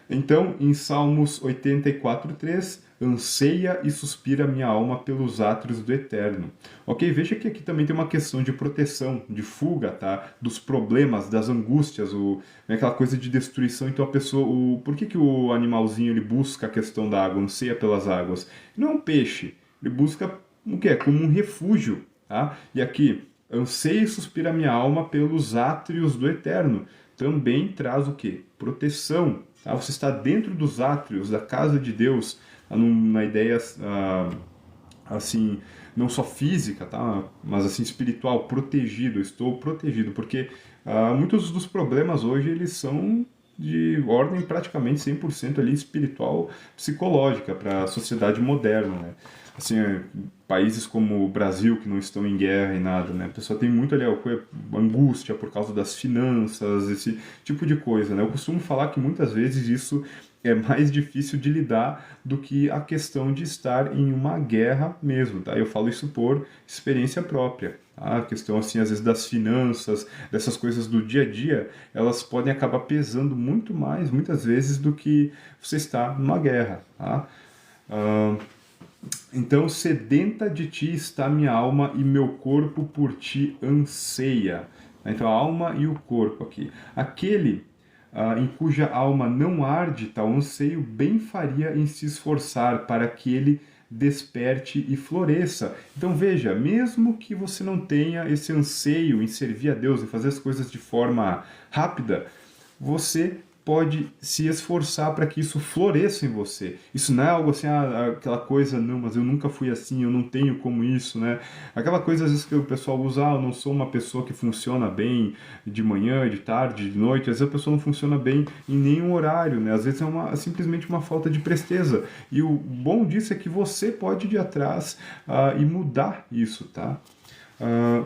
Então, em Salmos 84:3, anseia e suspira minha alma pelos átrios do Eterno. Ok, veja que aqui também tem uma questão de proteção, de fuga, tá? Dos problemas, das angústias, aquela coisa de destruição. Então a pessoa, por que o animalzinho ele busca a questão da água, anseia pelas águas? Não é um peixe, Ele busca o quê? Como um refúgio, tá? E aqui, anseia e suspira a minha alma pelos átrios do Eterno. Também traz o quê? Proteção, tá? Você está dentro dos átrios da casa de Deus, tá? Na ideia assim, não só física, tá? Mas assim espiritual, protegido, estou protegido, porque muitos dos problemas hoje eles são de ordem praticamente 100% ali espiritual, psicológica para a sociedade moderna, né? Assim, países como o Brasil que não estão em guerra e nada, né? A pessoa tem muito ali angústia por causa das finanças, esse tipo de coisa, né? Eu costumo falar que muitas vezes isso é mais difícil de lidar do que a questão de estar em uma guerra mesmo, tá? Eu falo isso por experiência própria, tá? A questão, assim, às vezes das finanças, dessas coisas do dia a dia, elas podem acabar pesando muito mais, muitas vezes, do que você estar numa guerra, tá? Ah, então, sedenta de ti está minha alma e meu corpo por ti anseia. Então, a alma e o corpo aqui. Aquele em cuja alma não arde tal anseio, bem faria em se esforçar para que ele desperte e floresça. Então veja, mesmo que você não tenha esse anseio em servir a Deus, em fazer as coisas de forma rápida, você pode se esforçar para que isso floresça em você. Isso não é algo assim, aquela coisa, não, mas eu nunca fui assim, eu não tenho como isso, né? Aquela coisa às vezes que o pessoal usa, eu não sou uma pessoa que funciona bem de manhã, de tarde, de noite, às vezes a pessoa não funciona bem em nenhum horário, né? Às vezes é simplesmente uma falta de presteza. E o bom disso é que você pode ir atrás e mudar isso, tá? Uh,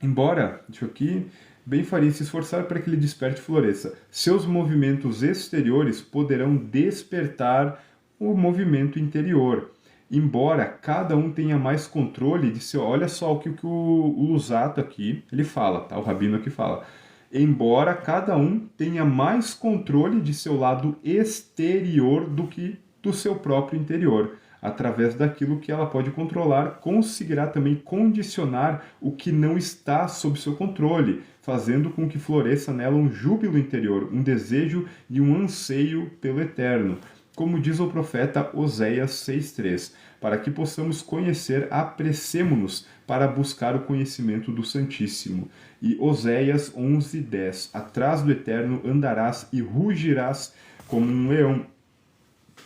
Embora, deixa eu aqui, bem faria se esforçar para que ele desperte e floresça. Seus movimentos exteriores poderão despertar o movimento interior. Embora cada um tenha mais controle de seu. Olha só o Lusato aqui, ele fala, tá? O Rabino aqui fala. Embora cada um tenha mais controle de seu lado exterior do que do seu próprio interior. Através daquilo que ela pode controlar, conseguirá também condicionar o que não está sob seu controle, fazendo com que floresça nela um júbilo interior, um desejo e um anseio pelo eterno. Como diz o profeta Oséias 6,3, para que possamos conhecer, apressemo-nos para buscar o conhecimento do Santíssimo. E Oséias 11,10, atrás do eterno andarás e rugirás como um leão.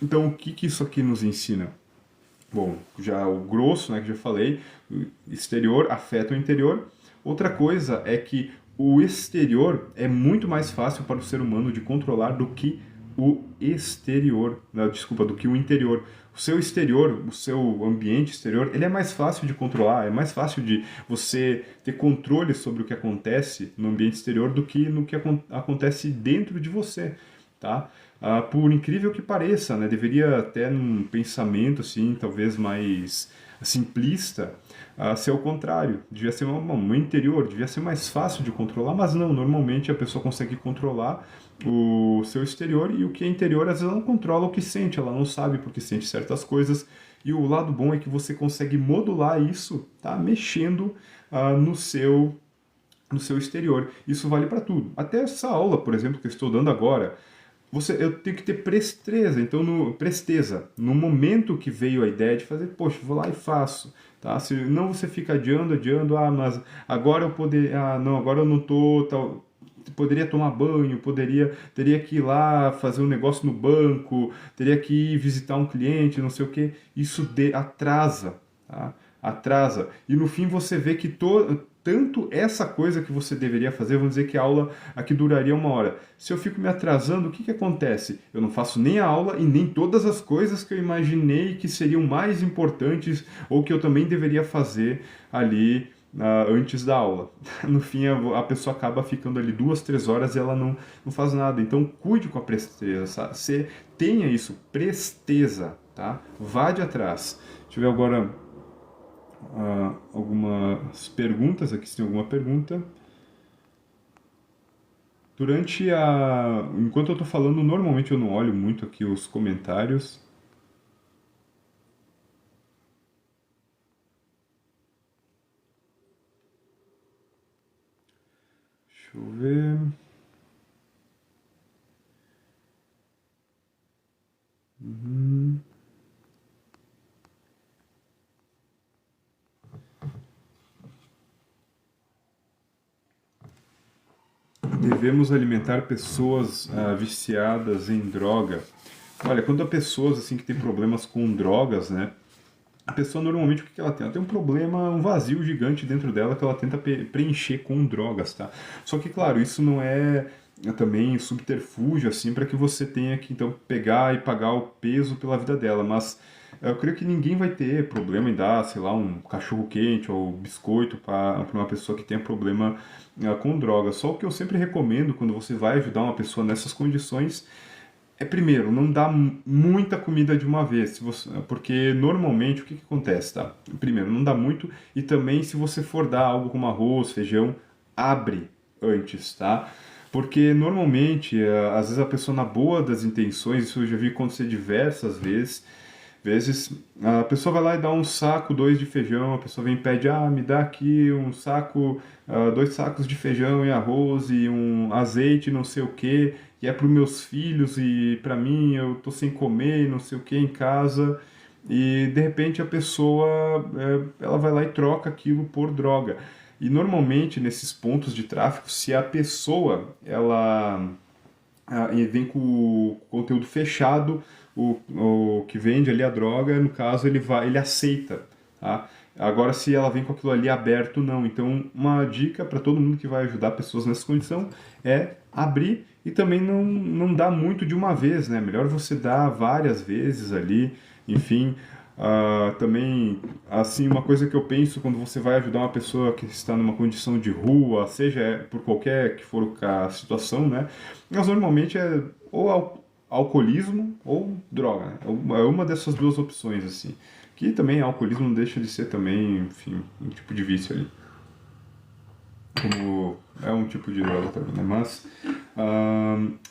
Então, o que isso aqui nos ensina? Bom, já o grosso, né, que já falei, o exterior afeta o interior. Outra coisa é que o exterior é muito mais fácil para o ser humano de controlar do que o exterior, não, desculpa, do que o interior. O seu exterior, o seu ambiente exterior, ele é mais fácil de controlar, é mais fácil de você ter controle sobre o que acontece no ambiente exterior do que no que acontece dentro de você, tá? Por incrível que pareça, né, deveria até num pensamento assim, talvez mais simplista, ser o contrário. Devia ser no interior, devia ser mais fácil de controlar, mas não, normalmente a pessoa consegue controlar o seu exterior e o que é interior, às vezes ela não controla o que sente, ela não sabe porque sente certas coisas. E o lado bom é que você consegue modular isso, tá? Mexendo no seu exterior. Isso vale para tudo. Até essa aula, por exemplo, que eu estou dando agora, eu tenho que ter presteza. Então, presteza. No momento que veio a ideia de fazer, poxa, vou lá e faço. Tá? Se não você fica adiando, mas agora eu poder, não, agora eu não tô, tal, poderia tomar banho, teria que ir lá fazer um negócio no banco, teria que ir visitar um cliente, não sei o que. Isso atrasa, tá? Atrasa. E no fim você vê que tanto essa coisa que você deveria fazer, vamos dizer que a aula aqui duraria 1 hora. Se eu fico me atrasando, o que que acontece? Eu não faço nem a aula e nem todas as coisas que eu imaginei que seriam mais importantes ou que eu também deveria fazer ali antes da aula. No fim, a pessoa acaba ficando ali 2, 3 horas e ela não faz nada. Então, cuide com a presteza. Você tenha isso, presteza, tá? Vá de atrás. Deixa eu ver agora algumas perguntas aqui, se tem alguma pergunta. Enquanto eu estou falando, normalmente eu não olho muito aqui os comentários. Deixa eu ver. Uhum. devemos alimentar pessoas viciadas em droga? Olha, quando há pessoas assim que têm problemas com drogas, né? A pessoa normalmente o que ela tem? Ela tem um problema, um vazio gigante dentro dela que ela tenta preencher com drogas, tá? Só que, claro, isso não é também subterfúgio assim para que você tenha que então pegar e pagar o peso pela vida dela, mas eu creio que ninguém vai ter problema em dar, sei lá, um cachorro quente ou biscoito para uma pessoa que tenha problema com drogas. Só o que eu sempre recomendo quando você vai ajudar uma pessoa nessas condições é, primeiro, não dá muita comida de uma vez, porque normalmente o que acontece, tá? Primeiro, não dá muito, e também se você for dar algo como arroz, feijão, abre antes, tá? Porque normalmente, às vezes a pessoa na boa das intenções, isso eu já vi acontecer diversas vezes, a pessoa vai lá e dá um saco, dois de feijão, a pessoa vem e pede, me dá aqui um saco, 2 sacos de feijão e arroz e um azeite, não sei o quê, e é para os meus filhos e para mim, eu tô sem comer, não sei o que em casa, e de repente a pessoa, ela vai lá e troca aquilo por droga. E normalmente nesses pontos de tráfico, se a pessoa, ela e vem com o conteúdo fechado, o que vende ali a droga, no caso, ele aceita, tá? Agora, se ela vem com aquilo ali aberto, não. Então, uma dica para todo mundo que vai ajudar pessoas nessa condição é abrir e também não dar muito de uma vez, né? Melhor você dar várias vezes ali, enfim. Também, assim, uma coisa que eu penso quando você vai ajudar uma pessoa que está numa condição de rua, seja por qualquer que for a situação, né? Mas normalmente é ou alcoolismo ou droga, né? É uma dessas duas opções, assim. Que também alcoolismo não deixa de ser também, enfim, um tipo de vício ali. Como é um tipo de droga também, né? Mas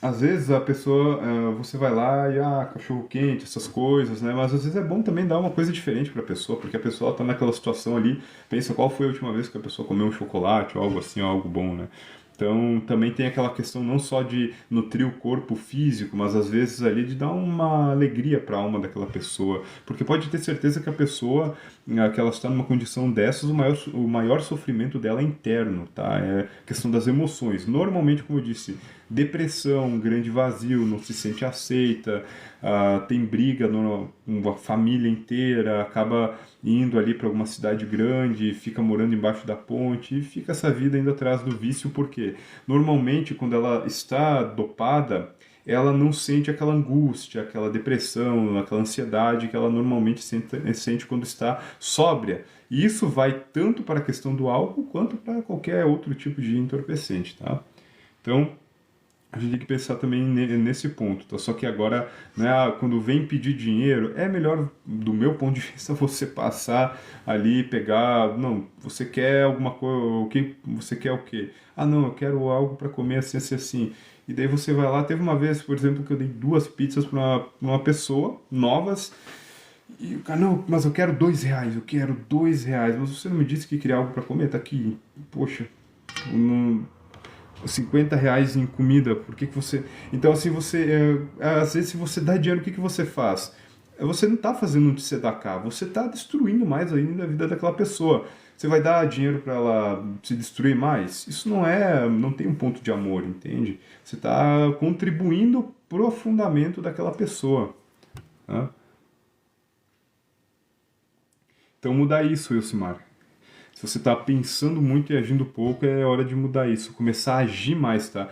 às vezes a pessoa, você vai lá e cachorro quente, essas coisas, né? Mas às vezes é bom também dar uma coisa diferente para a pessoa, porque a pessoa tá naquela situação ali, pensa qual foi a última vez que a pessoa comeu um chocolate ou algo assim, ou algo bom, né? Então também tem aquela questão não só de nutrir o corpo físico, mas às vezes ali de dar uma alegria para a alma daquela pessoa, porque pode ter certeza que a pessoa que ela está numa condição dessas, o maior sofrimento dela é interno, tá? É questão das emoções. Normalmente, como eu disse, depressão, um grande vazio, não se sente aceita, tem briga numa família inteira, acaba indo ali para alguma cidade grande, fica morando embaixo da ponte e fica essa vida indo atrás do vício, porque normalmente quando ela está dopada, ela não sente aquela angústia, aquela depressão, aquela ansiedade que ela normalmente sente quando está sóbria. E isso vai tanto para a questão do álcool quanto para qualquer outro tipo de entorpecente, tá? Então, a gente tem que pensar também nesse ponto, tá? Só que agora, né, quando vem pedir dinheiro, é melhor, do meu ponto de vista, você passar ali, pegar, não, você quer alguma coisa, você quer o quê? Não, eu quero algo para comer assim, assim, assim. E daí você vai lá, teve uma vez, por exemplo, que eu dei 2 pizzas para uma pessoa, novas, e o cara, não, mas eu quero R$ 2, eu quero R$ 2, mas você não me disse que queria algo para comer? Tá aqui, poxa, não... R$ 50 em comida, por que você... Então, assim, às vezes, se você dá dinheiro, o que você faz? Você não está fazendo um tzedakah, você está destruindo mais ainda a vida daquela pessoa. Você vai dar dinheiro para ela se destruir mais? Isso não tem um ponto de amor, entende? Você está contribuindo para o afundamento daquela pessoa, né? Então, mudar isso, Elcimar. Se você está pensando muito e agindo pouco, é hora de mudar isso, começar a agir mais, tá?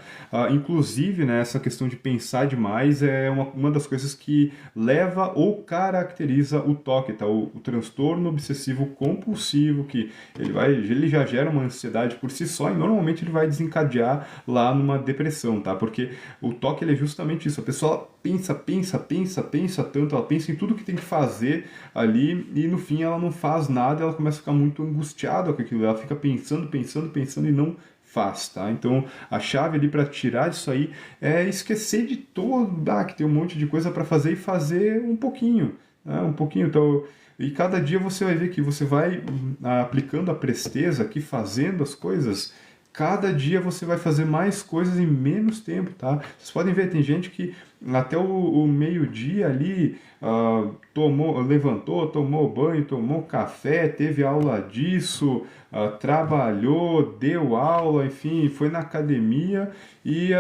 Inclusive, né, essa questão de pensar demais é uma das coisas que leva ou caracteriza o TOC, tá? O transtorno obsessivo compulsivo, que ele já gera uma ansiedade por si só e normalmente ele vai desencadear lá numa depressão, tá? Porque o TOC ele é justamente isso, a pessoa pensa tanto, ela pensa em tudo que tem que fazer ali e no fim ela não faz nada, ela começa a ficar muito angustiada com aquilo, ela fica pensando e não faz, tá? Então a chave ali para tirar isso aí é esquecer de que tem um monte de coisa para fazer e fazer um pouquinho, né? Um pouquinho, então, e cada dia você vai ver que você vai aplicando a presteza aqui, fazendo as coisas, cada dia você vai fazer mais coisas em menos tempo, tá? Vocês podem ver, tem gente que até o meio-dia ali levantou, tomou banho, tomou café, teve aula disso, trabalhou, deu aula, enfim, foi na academia e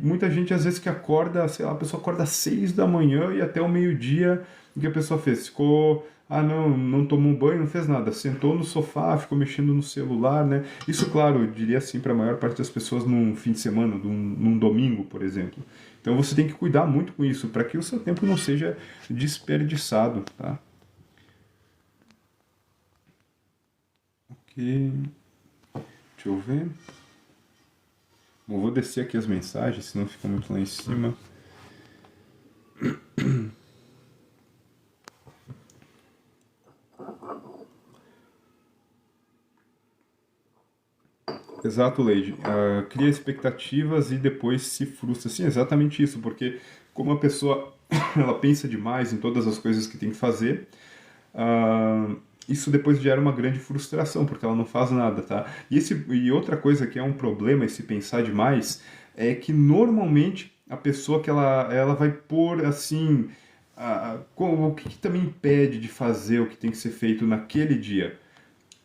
muita gente às vezes que acorda, sei lá, a pessoa acorda às 6 da manhã e até o meio-dia o que a pessoa fez? Ficou não tomou um banho, não fez nada, sentou no sofá, ficou mexendo no celular, né? Isso, claro, eu diria assim para a maior parte das pessoas num fim de semana, num domingo, por exemplo. Então você tem que cuidar muito com isso, para que o seu tempo não seja desperdiçado, tá? Ok, deixa eu ver. Bom, vou descer aqui as mensagens, senão fica muito lá em cima. Exato, Leide. Cria expectativas e depois se frustra. Sim, exatamente isso, porque como a pessoa ela pensa demais em todas as coisas que tem que fazer, ah, isso depois gera uma grande frustração, porque ela não faz nada, tá? E outra coisa que é um problema, esse pensar demais, é que normalmente a pessoa que ela vai pôr assim. O que também impede de fazer o que tem que ser feito naquele dia?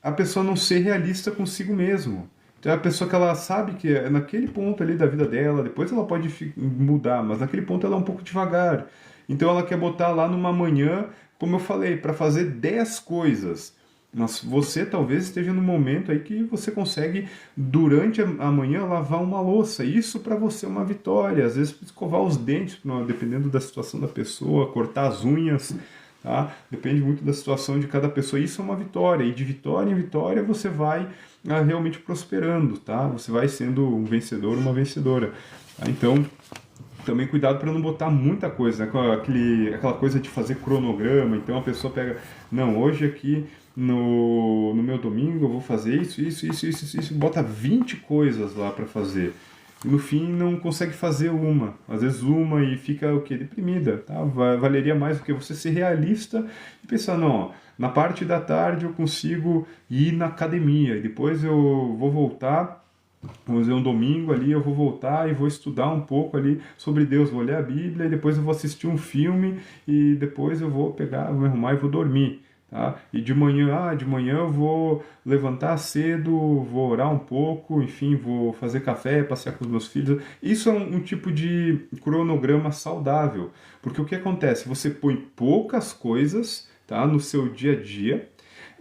A pessoa não ser realista consigo mesmo. Então é a pessoa que ela sabe que é naquele ponto ali da vida dela, depois ela pode mudar, mas naquele ponto ela é um pouco devagar. Então ela quer botar lá numa manhã, como eu falei, para fazer 10 coisas. Mas você talvez esteja no momento aí que você consegue, durante a manhã, lavar uma louça. Isso para você é uma vitória. Às vezes escovar os dentes, dependendo da situação da pessoa, cortar as unhas. Tá? Depende muito da situação de cada pessoa. Isso é uma vitória, e de vitória em vitória você vai realmente prosperando, tá? Você vai sendo um vencedor, uma vencedora. Tá? Então, também cuidado para não botar muita coisa, né? Com aquela coisa de fazer cronograma. Então a pessoa pega, não, hoje aqui no meu domingo eu vou fazer isso, bota 20 coisas lá para fazer. E no fim não consegue fazer uma, às vezes uma e fica o que? Deprimida, tá? Valeria mais do que você ser realista e pensar, não, ó, na parte da tarde eu consigo ir na academia e depois eu vou voltar, vamos dizer, um domingo ali, eu vou voltar e vou estudar um pouco ali sobre Deus, vou ler a Bíblia e depois eu vou assistir um filme e depois eu vou pegar, vou me arrumar e vou dormir. Tá? E de manhã eu vou levantar cedo, vou orar um pouco, enfim, vou fazer café, passear com os meus filhos. Isso é um tipo de cronograma saudável, porque o que acontece? Você põe poucas coisas, tá, no seu dia a dia,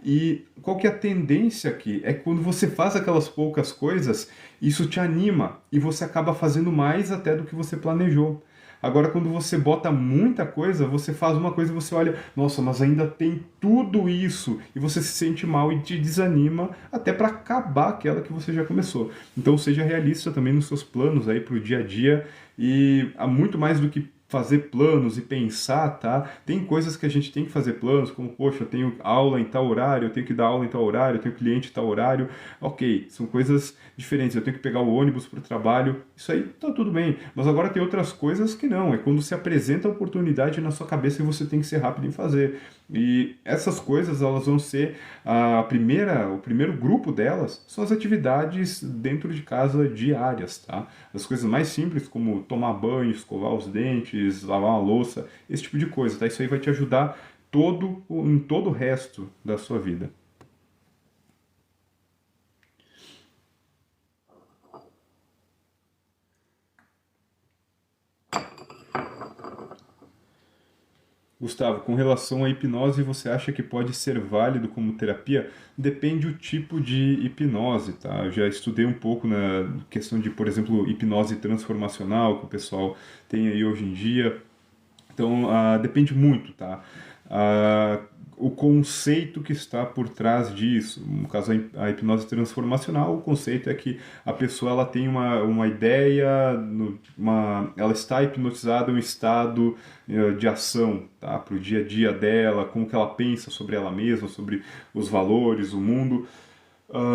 e qual que é a tendência aqui? É que quando você faz aquelas poucas coisas, isso te anima e você acaba fazendo mais até do que você planejou. Agora, quando você bota muita coisa, você faz uma coisa e você olha, nossa, mas ainda tem tudo isso, e você se sente mal e te desanima até para acabar aquela que você já começou. Então, seja realista também nos seus planos aí para o dia a dia, e há muito mais do que fazer planos e pensar, tá? Tem coisas que a gente tem que fazer planos, como, poxa, eu tenho aula em tal horário, eu tenho que dar aula em tal horário, eu tenho cliente em tal horário. Ok, são coisas diferentes. Eu tenho que pegar o ônibus para o trabalho, isso aí tá tudo bem. Mas agora tem outras coisas que não. É quando se apresenta a oportunidade na sua cabeça e você tem que ser rápido em fazer. E essas coisas, elas vão ser o primeiro grupo delas são as atividades dentro de casa diárias, tá? As coisas mais simples, como tomar banho, escovar os dentes, lavar uma louça, esse tipo de coisa, tá? Isso aí vai te ajudar em todo o resto da sua vida. Gustavo, com relação à hipnose, você acha que pode ser válido como terapia? Depende do tipo de hipnose, tá? Eu já estudei um pouco na questão de, por exemplo, hipnose transformacional, que o pessoal tem aí hoje em dia. Então, depende muito, tá? Ah, o conceito que está por trás disso, no caso a hipnose transformacional, o conceito é que a pessoa ela tem uma ideia, ela está hipnotizada em um estado de ação, tá? Para o dia a dia dela, como que ela pensa sobre ela mesma, sobre os valores, o mundo.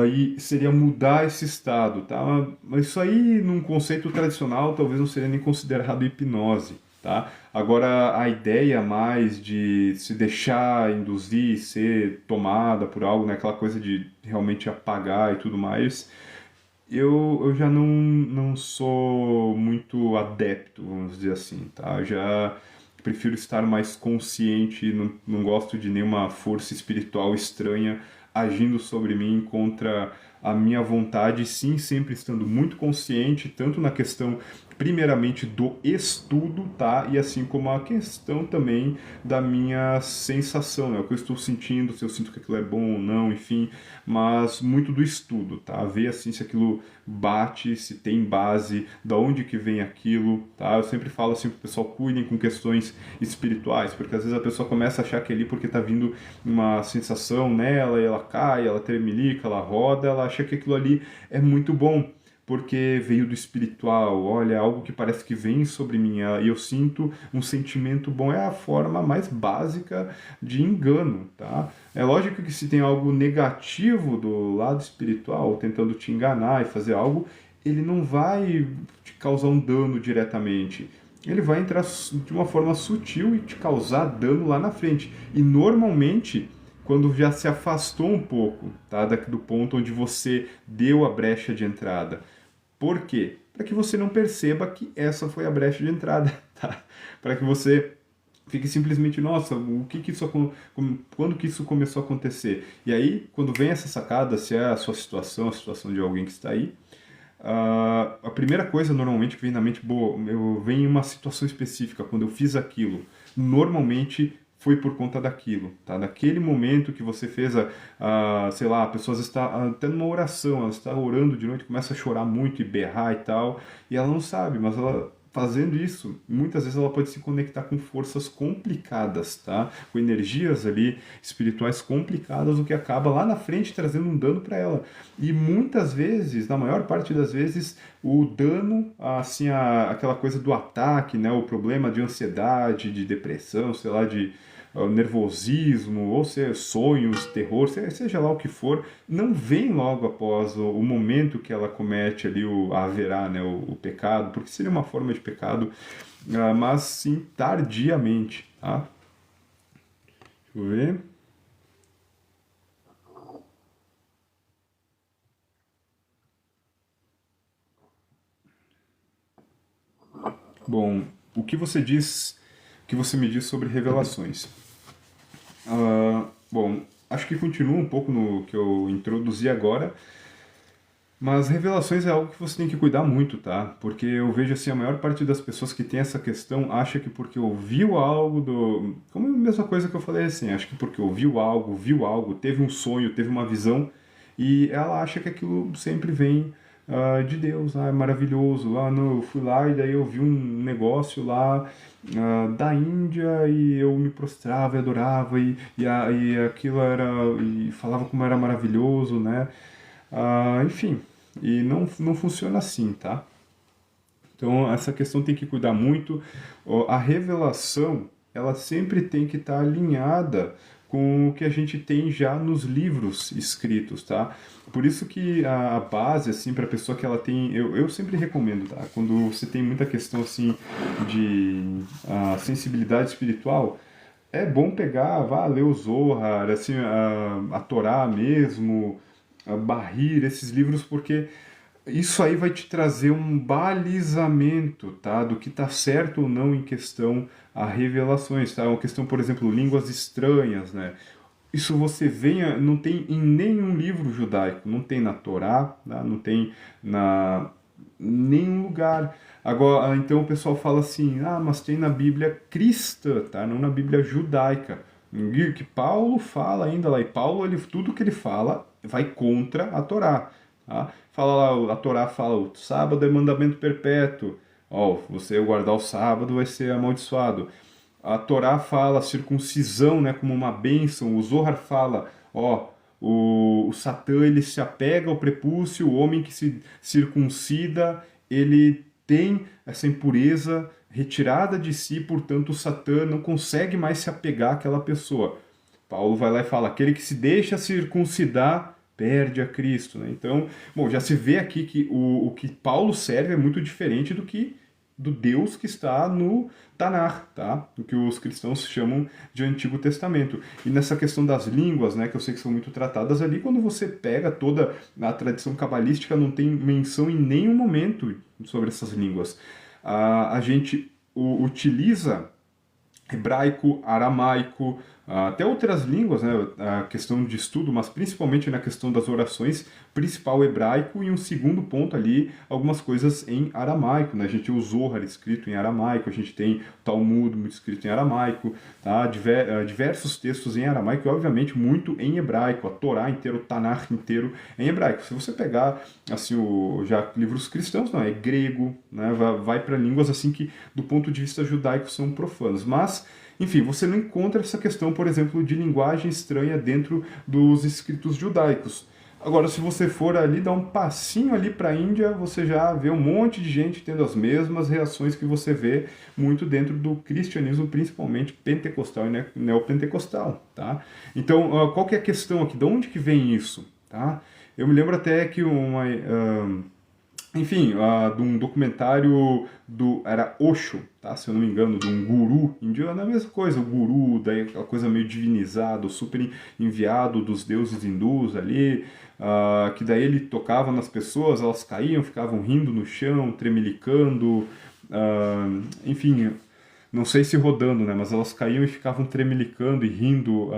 E seria mudar esse estado, tá? Mas isso aí, num conceito tradicional, talvez não seria nem considerado hipnose, tá? Agora, a ideia mais de se deixar induzir, ser tomada por algo, né? Aquela coisa de realmente apagar e tudo mais, eu já não sou muito adepto, vamos dizer assim, tá? Eu já prefiro estar mais consciente, não gosto de nenhuma força espiritual estranha agindo sobre mim contra a minha vontade, sim, sempre estando muito consciente, tanto na questão, primeiramente, do estudo, tá? E assim como a questão também da minha sensação, né? O que eu estou sentindo, se eu sinto que aquilo é bom ou não, enfim, mas muito do estudo, tá? Ver assim se aquilo bate, se tem base, da onde que vem aquilo, tá? Eu sempre falo assim pro pessoal, cuidem com questões espirituais, porque às vezes a pessoa começa a achar que ali porque tá vindo uma sensação nela, e ela cai, ela tremelica, ela roda, ela acha que aquilo ali é muito bom, porque veio do espiritual, olha, algo que parece que vem sobre mim, e eu sinto um sentimento bom, é a forma mais básica de engano, tá? É lógico que se tem algo negativo do lado espiritual, tentando te enganar e fazer algo, ele não vai te causar um dano diretamente. Ele vai entrar de uma forma sutil e te causar dano lá na frente. E normalmente, quando já se afastou um pouco, tá, do ponto onde você deu a brecha de entrada. Por quê? Para que você não perceba que essa foi a brecha de entrada, tá? Para que você fique simplesmente, nossa, o que que isso, quando que isso começou a acontecer? E aí, quando vem essa sacada, se é a sua situação, a situação de alguém que está aí, a primeira coisa normalmente que vem na mente, boa, eu venho em uma situação específica, quando eu fiz aquilo, normalmente foi por conta daquilo, tá? Naquele momento que você fez sei lá, a pessoa está até numa oração, ela está orando de noite, começa a chorar muito e berrar e tal, e ela não sabe, mas ela fazendo isso, muitas vezes ela pode se conectar com forças complicadas, tá? Com energias ali espirituais complicadas, o que acaba lá na frente trazendo um dano para ela. E muitas vezes, na maior parte das vezes, o dano, assim, aquela coisa do ataque, né? O problema de ansiedade, de depressão, sei lá, de nervosismo, ou seja, sonhos, terror, seja lá o que for, não vem logo após o momento que ela comete ali a haverá, né, o pecado, porque seria uma forma de pecado, mas sim tardiamente, tá? Deixa eu ver. Bom, o que você me diz sobre revelações? Bom, acho que continua um pouco no que eu introduzi agora, mas revelações é algo que você tem que cuidar muito, tá? Porque eu vejo assim, a maior parte das pessoas que tem essa questão acha que porque ouviu algo do... Como a mesma coisa que eu falei assim, acho que porque ouviu algo, viu algo, teve um sonho, teve uma visão, e ela acha que aquilo sempre vem de Deus, é maravilhoso. Ah, não, eu fui lá e daí eu vi um negócio lá da Índia e eu me prostrava e adorava e aquilo era... e falava como era maravilhoso, né? Enfim, e não funciona assim, tá? Então, essa questão tem que cuidar muito. A revelação, ela sempre tem que estar alinhada com o que a gente tem já nos livros escritos, tá? Por isso que a base, assim, para a pessoa que ela tem... Eu sempre recomendo, tá? Quando você tem muita questão, assim, de sensibilidade espiritual, é bom pegar, vá ler o Zohar, assim, a Torá mesmo, a Bahir, esses livros, porque isso aí vai te trazer um balizamento, tá? Do que está certo ou não em questão a revelações, tá? Uma questão, por exemplo, línguas estranhas, né? Isso você venha, não tem em nenhum livro judaico, não tem na Torá, tá? Não tem na nenhum lugar. Agora, então o pessoal fala assim, mas tem na Bíblia cristã, tá? Não na Bíblia judaica. Que Paulo fala ainda lá, e Paulo, tudo que ele fala vai contra a Torá. Tá? Fala lá, a Torá fala, o sábado é mandamento perpétuo. Ó, você guardar o sábado vai ser amaldiçoado. A Torá fala circuncisão, né, como uma bênção. O Zohar fala, ó, o Satã ele se apega ao prepúcio, o homem que se circuncida, ele tem essa impureza retirada de si, portanto o Satã não consegue mais se apegar àquela pessoa. Paulo vai lá e fala, aquele que se deixa circuncidar perde a Cristo, né? Então, bom, já se vê aqui que o que Paulo serve é muito diferente do que do Deus que está no Tanar, tá? O que os cristãos chamam de Antigo Testamento. E nessa questão das línguas, né, que eu sei que são muito tratadas ali, quando você pega toda a tradição cabalística, não tem menção em nenhum momento sobre essas línguas. A gente utiliza hebraico, aramaico, até outras línguas, né, a questão de estudo, mas principalmente na questão das orações, principal hebraico e um segundo ponto ali, algumas coisas em aramaico, né, a gente tem o Zohar escrito em aramaico, a gente tem o Talmud muito escrito em aramaico, tá, diversos textos em aramaico e obviamente muito em hebraico, a Torá inteira, o Tanakh inteiro em hebraico. Se você pegar, assim, já livros cristãos, não, é grego, né, vai para línguas assim que do ponto de vista judaico são profanos, mas enfim, você não encontra essa questão, por exemplo, de linguagem estranha dentro dos escritos judaicos. Agora, se você for ali, dar um passinho ali para a Índia, você já vê um monte de gente tendo as mesmas reações que você vê muito dentro do cristianismo, principalmente pentecostal e neopentecostal, tá? Então, qual que é a questão aqui? De onde que vem isso, tá? Eu me lembro até que enfim, de um documentário era Osho, tá? Se eu não me engano, de um guru indiano, é a mesma coisa, o guru, daí aquela coisa meio divinizada, super enviado dos deuses hindus ali, que daí ele tocava nas pessoas, elas caíam, ficavam rindo no chão, tremelicando, enfim, não sei se rodando, né? Mas elas caíam e ficavam tremelicando e rindo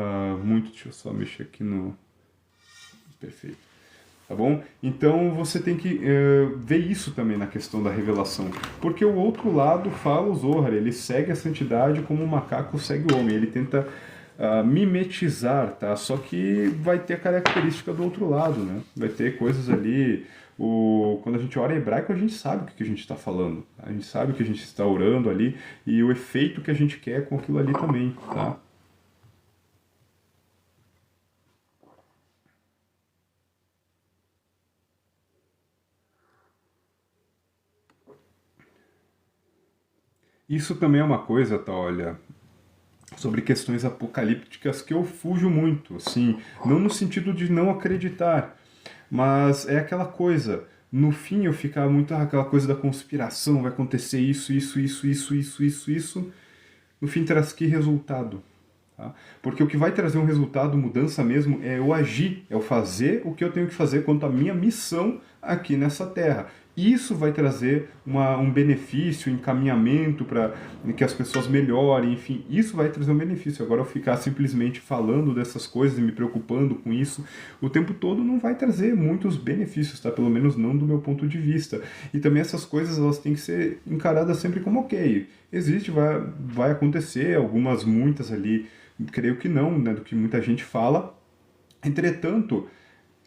muito. Deixa eu só mexer aqui no... Perfeito. Tá bom? Então você tem que ver isso também na questão da revelação. Porque o outro lado fala o Zohar, ele segue a santidade como o macaco segue o homem. Ele tenta mimetizar, tá? Só que vai ter a característica do outro lado, né? Vai ter coisas ali... Quando a gente ora em hebraico, a gente sabe o que a gente está falando. Tá? A gente sabe o que a gente está orando ali e o efeito que a gente quer com aquilo ali também, tá? Isso também é uma coisa, tá? Olha, sobre questões apocalípticas que eu fujo muito, assim, não no sentido de não acreditar, mas é aquela coisa, no fim eu ficar muito aquela coisa da conspiração, vai acontecer isso, isso, isso, isso, isso, isso, isso, no fim traz que resultado? Tá? Porque o que vai trazer um resultado, mudança mesmo, é eu agir, é eu fazer o que eu tenho que fazer quanto à minha missão aqui nessa terra. Isso vai trazer um benefício, um encaminhamento para que as pessoas melhorem, enfim, isso vai trazer um benefício. Agora, eu ficar simplesmente falando dessas coisas e me preocupando com isso o tempo todo não vai trazer muitos benefícios, tá? Pelo menos não do meu ponto de vista. E também essas coisas elas têm que ser encaradas sempre como ok. Existe, vai acontecer, algumas, muitas ali, creio que não, né, do que muita gente fala. Entretanto,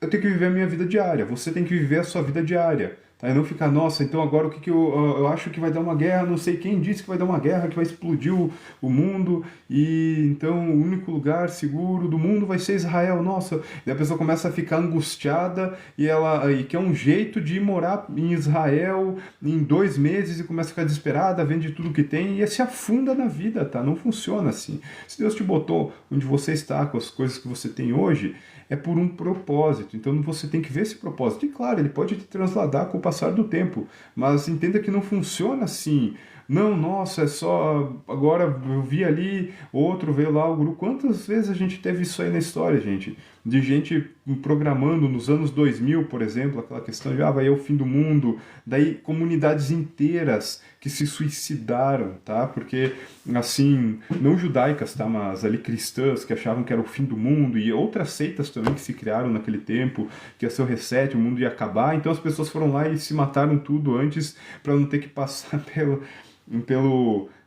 eu tenho que viver a minha vida diária, você tem que viver a sua vida diária. Tá? E não ficar, nossa, então agora o que, que eu acho que vai dar uma guerra, não sei quem disse que vai dar uma guerra, que vai explodir o mundo, e então o único lugar seguro do mundo vai ser Israel, nossa. E a pessoa começa a ficar angustiada e quer um jeito de ir morar em Israel em 2 meses e começa a ficar desesperada, vende tudo que tem e se afunda na vida, tá? Não funciona assim. Se Deus te botou onde você está, com as coisas que você tem hoje, é por um propósito. Então você tem que ver esse propósito. E claro, ele pode te transladar com o passar do tempo, mas entenda que não funciona assim. Não, nossa, é só. Agora eu vi ali, outro veio lá, o grupo. Quantas vezes a gente teve isso aí na história, gente? De gente programando nos anos 2000, por exemplo, aquela questão de vai o fim do mundo, daí comunidades inteiras que se suicidaram, tá? Porque, assim, não judaicas, tá? Mas ali cristãs que achavam que era o fim do mundo e outras seitas também que se criaram naquele tempo, que ia ser o reset, o mundo ia acabar. Então as pessoas foram lá e se mataram tudo antes para não ter que passar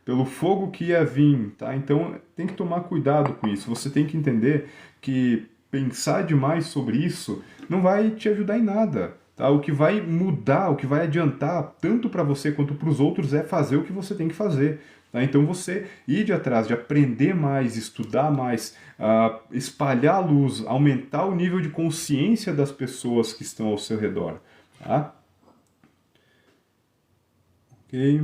pelo fogo que ia vir, tá? Então tem que tomar cuidado com isso. Você tem que entender que pensar demais sobre isso não vai te ajudar em nada. Tá? O que vai mudar, o que vai adiantar, tanto para você quanto para os outros, é fazer o que você tem que fazer. Tá? Então você ir de atrás, de aprender mais, estudar mais, espalhar a luz, aumentar o nível de consciência das pessoas que estão ao seu redor. Tá? Ok.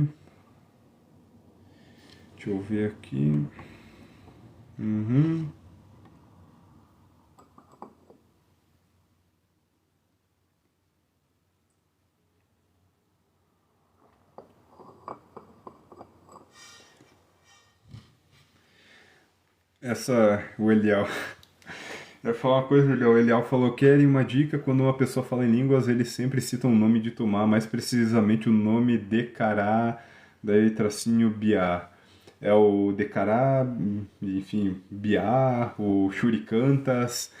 Deixa eu ver aqui. Uhum. O Eliel. Eu ia falar uma coisa, Eliel. O Eliel falou: querem uma dica? Quando uma pessoa fala em línguas, ele sempre cita um nome de Tumá, mais precisamente o nome Decará, daí tracinho Biá. É o Decará, enfim, Biá, o Shurikantas.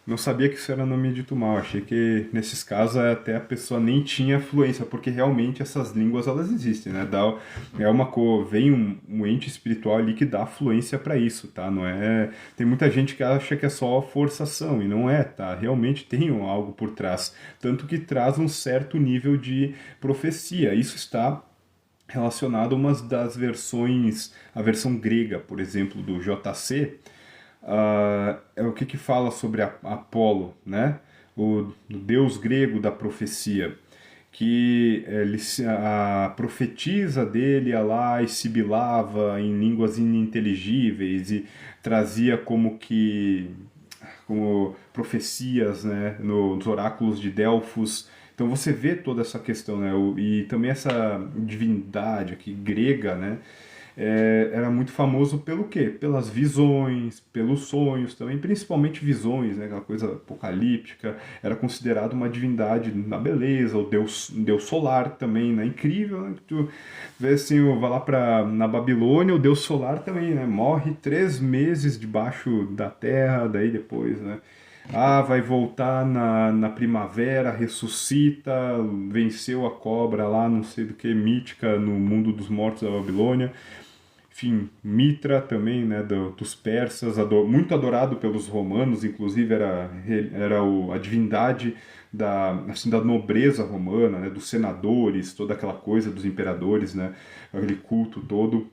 Não sabia que isso era nome de Tumá. Eu achei que nesses casos até a pessoa nem tinha fluência, porque realmente essas línguas elas existem, né? É uma cor, vem um ente espiritual ali que dá fluência para isso, tá? Não é. Tem muita gente que acha que é só forçação e não é, tá? Realmente tem algo por trás, tanto que traz um certo nível de profecia. Isso está relacionado a uma das versões, a versão grega, por exemplo, do JC. É o que fala sobre Apolo, né? O deus grego da profecia, que a profetisa dele ia lá e sibilava em línguas ininteligíveis e trazia como profecias, né, nos oráculos de Delfos. Então você vê toda essa questão, né, e também essa divindade aqui grega, né, era muito famoso pelo quê? Pelas visões, pelos sonhos também, principalmente visões, né, aquela coisa apocalíptica. Era considerado uma divindade na beleza, o deus solar também, né, incrível, né, tu vê assim, vai lá na Babilônia, o deus solar também, né, morre 3 meses debaixo da terra, daí depois, né, vai voltar na primavera, ressuscita, venceu a cobra lá, não sei do que, mítica no mundo dos mortos da Babilônia. Enfim, Mitra também, né, dos persas, muito adorado pelos romanos, inclusive era a divindade assim, da nobreza romana, né, dos senadores, toda aquela coisa dos imperadores, né, aquele culto todo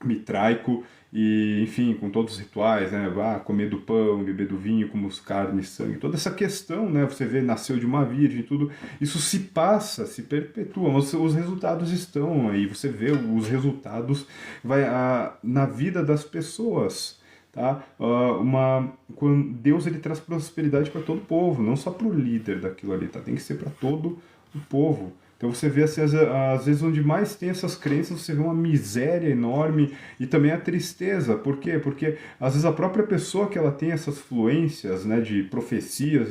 mitraico, e enfim, com todos os rituais, né, comer do pão, beber do vinho, como os carnes, sangue, toda essa questão, né, você vê, nasceu de uma virgem, tudo, isso se passa, se perpetua, os resultados estão aí, você vê os resultados na vida das pessoas, tá? Quando Deus ele traz prosperidade para todo o povo, não só para o líder daquilo ali, tá? Tem que ser para todo o povo. Então você vê assim, às vezes onde mais tem essas crenças, você vê uma miséria enorme e também a tristeza. Por quê? Porque às vezes a própria pessoa que ela tem essas fluências, né, de profecias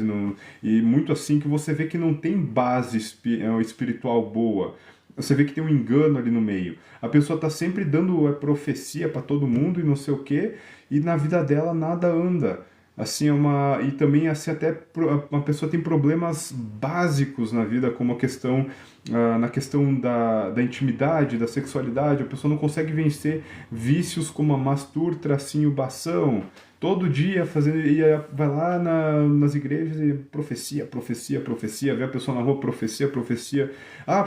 e muito assim que você vê que não tem base espiritual boa. Você vê que tem um engano ali no meio. A pessoa está sempre dando profecia para todo mundo e não sei o quê, e na vida dela nada anda. Assim, e também assim até uma pessoa tem problemas básicos na vida, como na questão da intimidade, da sexualidade. A pessoa não consegue vencer vícios como a masturbação. Todo dia vai lá nas igrejas e profecia, profecia, profecia, vê a pessoa na rua, profecia, profecia.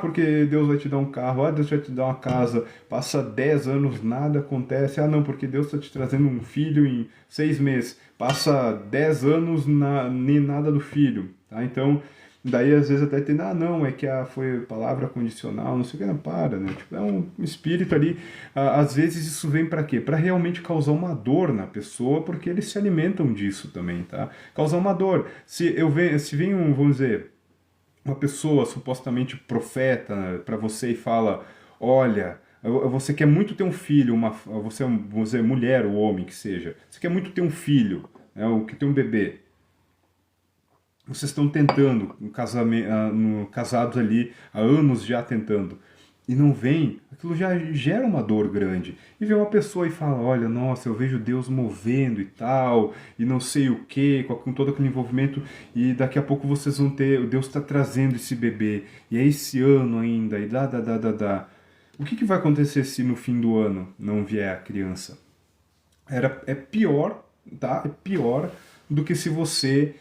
Porque Deus vai te dar um carro, Deus vai te dar uma casa. Passa 10 anos, nada acontece. Não, porque Deus está te trazendo um filho em 6 meses. Passa 10 anos, nem nada do filho, tá? Então, daí às vezes até tem, não, é que foi palavra condicional, não sei o que, não, para, né? Tipo, é um espírito ali, às vezes isso vem para quê? Para realmente causar uma dor na pessoa, porque eles se alimentam disso também, tá? Causar uma dor. Se vem vamos dizer, uma pessoa supostamente profeta, né, para você e fala, olha, você quer muito ter um filho, você é mulher ou homem que seja, você quer muito ter um filho, né, ou que ter um bebê. Vocês estão tentando, casados ali há anos já tentando, e não vem, aquilo já gera uma dor grande. E vem uma pessoa e fala, olha, nossa, eu vejo Deus movendo e tal, e não sei o que, com todo aquele envolvimento, e daqui a pouco vocês vão ter, Deus está trazendo esse bebê, e é esse ano ainda, e dá. O que vai acontecer se no fim do ano não vier a criança? É pior, tá? É pior do que se você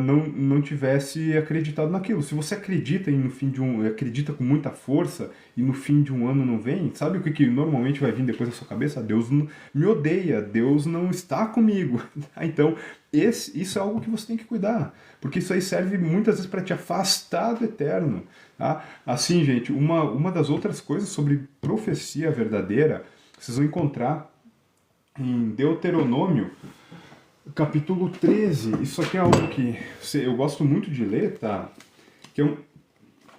não tivesse acreditado naquilo. Se você acredita e no fim acredita com muita força e no fim de um ano não vem, sabe o que normalmente vai vir depois da sua cabeça? Deus me odeia, Deus não está comigo. Então, isso é algo que você tem que cuidar, porque isso aí serve muitas vezes para te afastar do eterno. Tá? Assim, gente, uma das outras coisas sobre profecia verdadeira, vocês vão encontrar em Deuteronômio, capítulo 13. Isso aqui é algo que eu gosto muito de ler, tá? Que é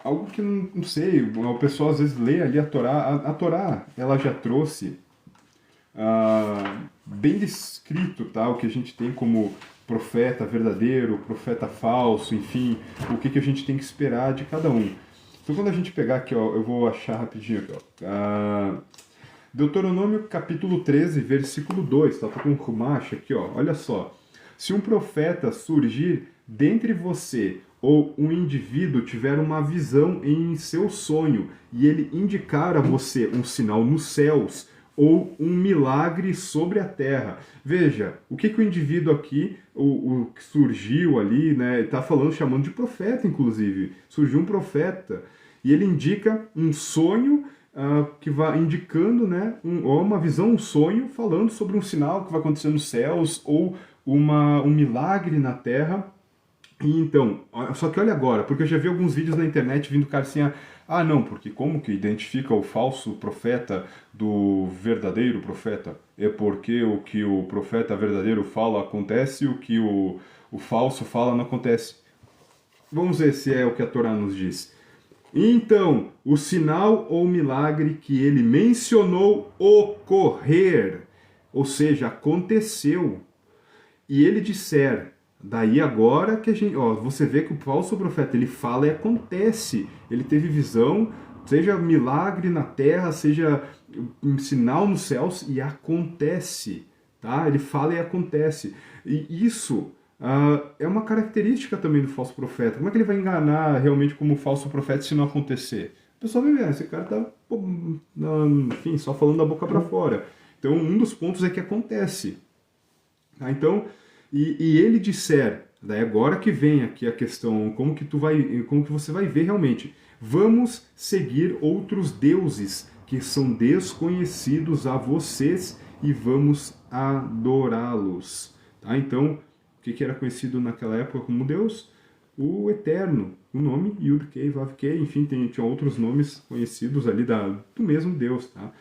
algo que não sei, o pessoal às vezes lê ali a Torá. A Torá, ela já trouxe bem descrito, tá? O que a gente tem como profeta verdadeiro, profeta falso, enfim, o que a gente tem que esperar de cada um. Então, quando a gente pegar aqui, ó, eu vou achar rapidinho aqui, ó. Deuteronômio capítulo 13, versículo 2, tá? Tô com um Rumash aqui, ó. Olha só. Se um profeta surgir dentre você ou um indivíduo tiver uma visão em seu sonho e ele indicar a você um sinal nos céus ou um milagre sobre a terra. Veja, o que o indivíduo aqui, o que surgiu ali, né, está falando, chamando de profeta, inclusive. Surgiu um profeta e ele indica um sonho que vai indicando, né, ou uma visão, um sonho, falando sobre um sinal que vai acontecer nos céus ou um milagre na terra. E então, só que olha agora, porque eu já vi alguns vídeos na internet vindo cara assim, não, porque como que identifica o falso profeta do verdadeiro profeta? É porque o que o profeta verdadeiro fala acontece e o que o falso fala não acontece. Vamos ver se é o que a Torá nos diz. Então, o sinal ou milagre que ele mencionou ocorrer, ou seja, aconteceu, e ele disser, daí agora que a gente, ó, você vê que o falso profeta, ele fala e acontece, ele teve visão, seja milagre na terra, seja um sinal nos céus, e acontece, tá? Ele fala e acontece. E isso é uma característica também do falso profeta. Como é que ele vai enganar realmente como falso profeta se não acontecer? O pessoal vai ver, esse cara tá, enfim, só falando da boca para fora. Então, um dos pontos é que acontece. Tá? Então, e ele disser, daí agora que vem aqui a questão, como que você vai ver realmente, vamos seguir outros deuses que são desconhecidos a vocês e vamos adorá-los. Tá? Então, o que era conhecido naquela época como Deus? O Eterno, o nome Yud-Kei, Vav-Kei, enfim, tinha outros nomes conhecidos ali do mesmo Deus, tá?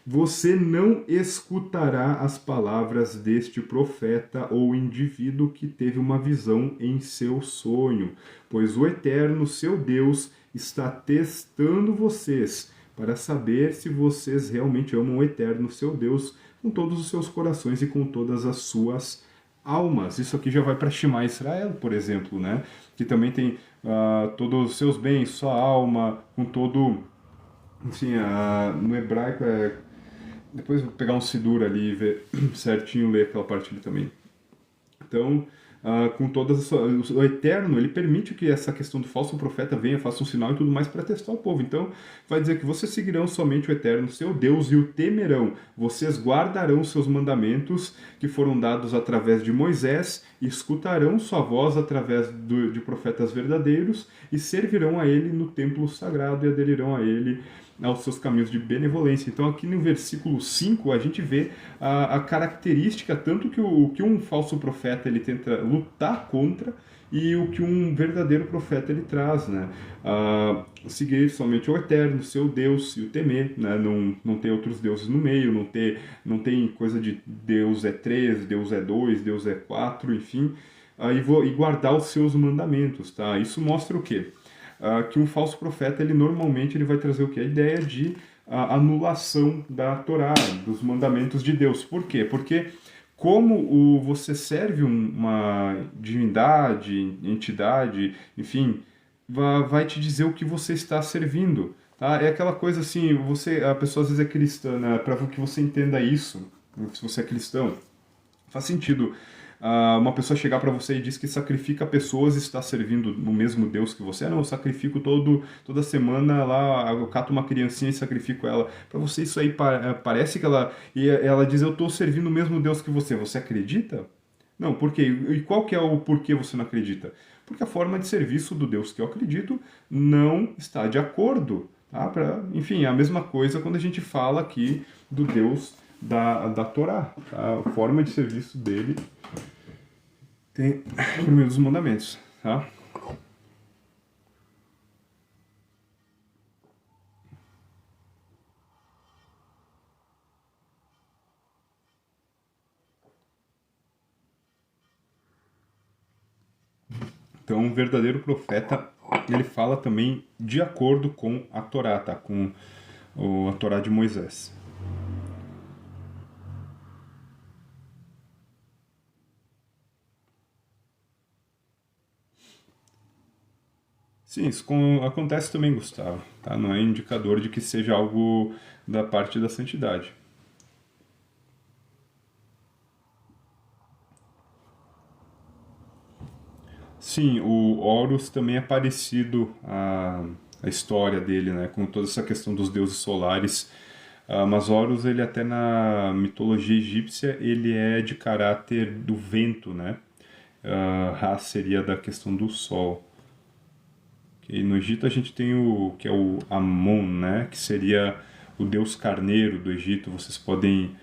Você não escutará as palavras deste profeta ou indivíduo que teve uma visão em seu sonho, pois o Eterno, seu Deus, está testando vocês para saber se vocês realmente amam o Eterno, seu Deus, com todos os seus corações e com todas as suas almas. Isso aqui já vai para Shema Israel, por exemplo, né? Que também tem todos os seus bens, sua alma, com todo... Assim, no hebraico depois vou pegar um Sidur ali e ver certinho, ler aquela parte ali também. Então, com todas as suas... O Eterno, ele permite que essa questão do falso profeta venha, faça um sinal e tudo mais para testar o povo. Então, vai dizer que vocês seguirão somente o Eterno, seu Deus, e o temerão. Vocês guardarão seus mandamentos que foram dados através de Moisés, escutarão sua voz através de profetas verdadeiros e servirão a ele no templo sagrado e aderirão a ele aos seus caminhos de benevolência. Então aqui no versículo 5 a gente vê a característica, tanto que o que um falso profeta ele tenta lutar contra e o que um verdadeiro profeta ele traz, né? Seguir somente o Eterno, seu Deus, e o temer, né? Não ter outros deuses no meio, não tem coisa de Deus é 3, Deus é 2, Deus é 4, enfim, e guardar os seus mandamentos, tá? Isso mostra o quê? Que um falso profeta, ele normalmente ele vai trazer o quê? A ideia de anulação da Torá, dos mandamentos de Deus. Por quê? Porque como você serve uma divindade, entidade, enfim, vai te dizer o que você está servindo. Tá? É aquela coisa assim, a pessoa às vezes é cristã, né? Para que você entenda isso, se você é cristão, faz sentido uma pessoa chegar para você e diz que sacrifica pessoas e está servindo o mesmo Deus que você. Não, eu sacrifico toda semana lá, eu cato uma criancinha e sacrifico ela. Para você isso aí parece que ela diz, eu estou servindo o mesmo Deus que você. Você acredita? Não, por quê? E qual que é o porquê você não acredita? Porque a forma de serviço do Deus que eu acredito não está de acordo. Tá? Enfim, é a mesma coisa quando a gente fala aqui do Deus da Torá. Tá? A forma de serviço dele tem o primeiro dos mandamentos, tá? Então, um verdadeiro profeta, ele fala também de acordo com a Torá, tá? Com a Torá de Moisés. Sim, isso acontece também, Gustavo, tá? Não é indicador de que seja algo da parte da santidade. Sim, o Horus também é parecido a história dele, né? Com toda essa questão dos deuses solares. Mas Horus, ele até na mitologia egípcia, ele é de caráter do vento, né? Ra seria da questão do sol. E no Egito a gente tem o que é o Amon, né? Que seria o deus carneiro do Egito. Vocês podem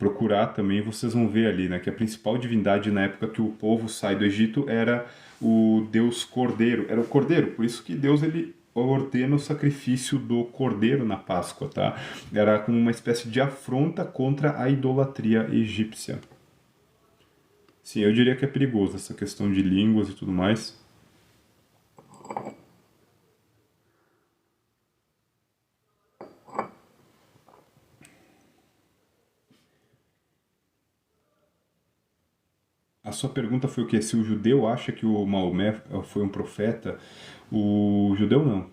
procurar também, vocês vão ver ali, né? Que a principal divindade na época que o povo sai do Egito era o deus cordeiro. Era o cordeiro, por isso que Deus ele ordena o sacrifício do cordeiro na Páscoa, tá? Era como uma espécie de afronta contra a idolatria egípcia. Sim, eu diria que é perigoso essa questão de línguas e tudo mais. A sua pergunta foi o quê? Se o judeu acha que o Maomé foi um profeta? O judeu não,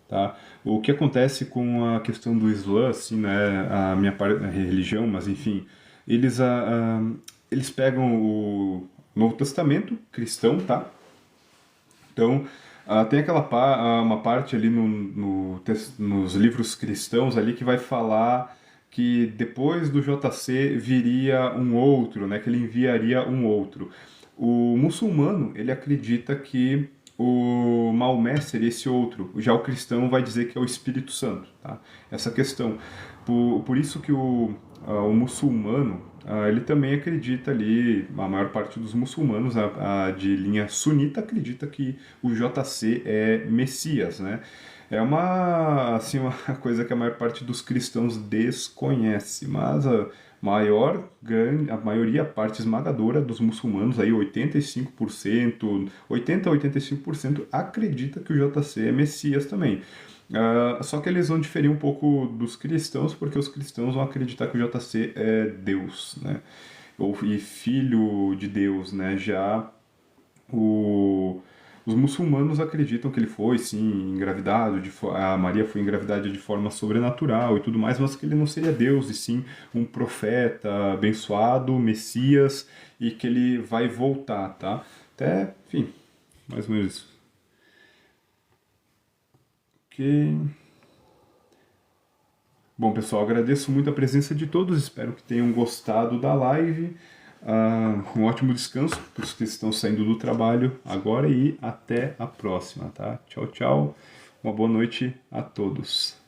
tá? O que acontece com a questão do Islã, assim, né? A religião, mas enfim, eles, eles pegam o Novo Testamento cristão, tá? Então, tem uma parte ali nos livros cristãos ali que vai falar que depois do JC viria um outro, né, que ele enviaria um outro. O muçulmano, ele acredita que o Maomé seria esse outro. Já o cristão vai dizer que é o Espírito Santo, tá? Essa questão. Por isso que o muçulmano, ele também acredita ali, a maior parte dos muçulmanos de linha sunita acredita que o JC é Messias, né? É assim, uma coisa que a maior parte dos cristãos desconhece, mas a maioria, a parte esmagadora dos muçulmanos, aí 85%, 80 a 85% acredita que o JC é Messias também. Só que eles vão diferir um pouco dos cristãos, porque os cristãos vão acreditar que o JC é Deus, né? E filho de Deus, né? Já o, os muçulmanos acreditam que ele foi, sim, engravidado, a Maria foi engravidada de forma sobrenatural e tudo mais, mas que ele não seria Deus, e sim um profeta abençoado, Messias, e que ele vai voltar, tá? Até, enfim, mais ou menos isso. Ok. Bom, pessoal, agradeço muito a presença de todos, espero que tenham gostado da live. Um ótimo descanso para os que estão saindo do trabalho agora e até a próxima, tá? Tchau, tchau. Uma boa noite a todos.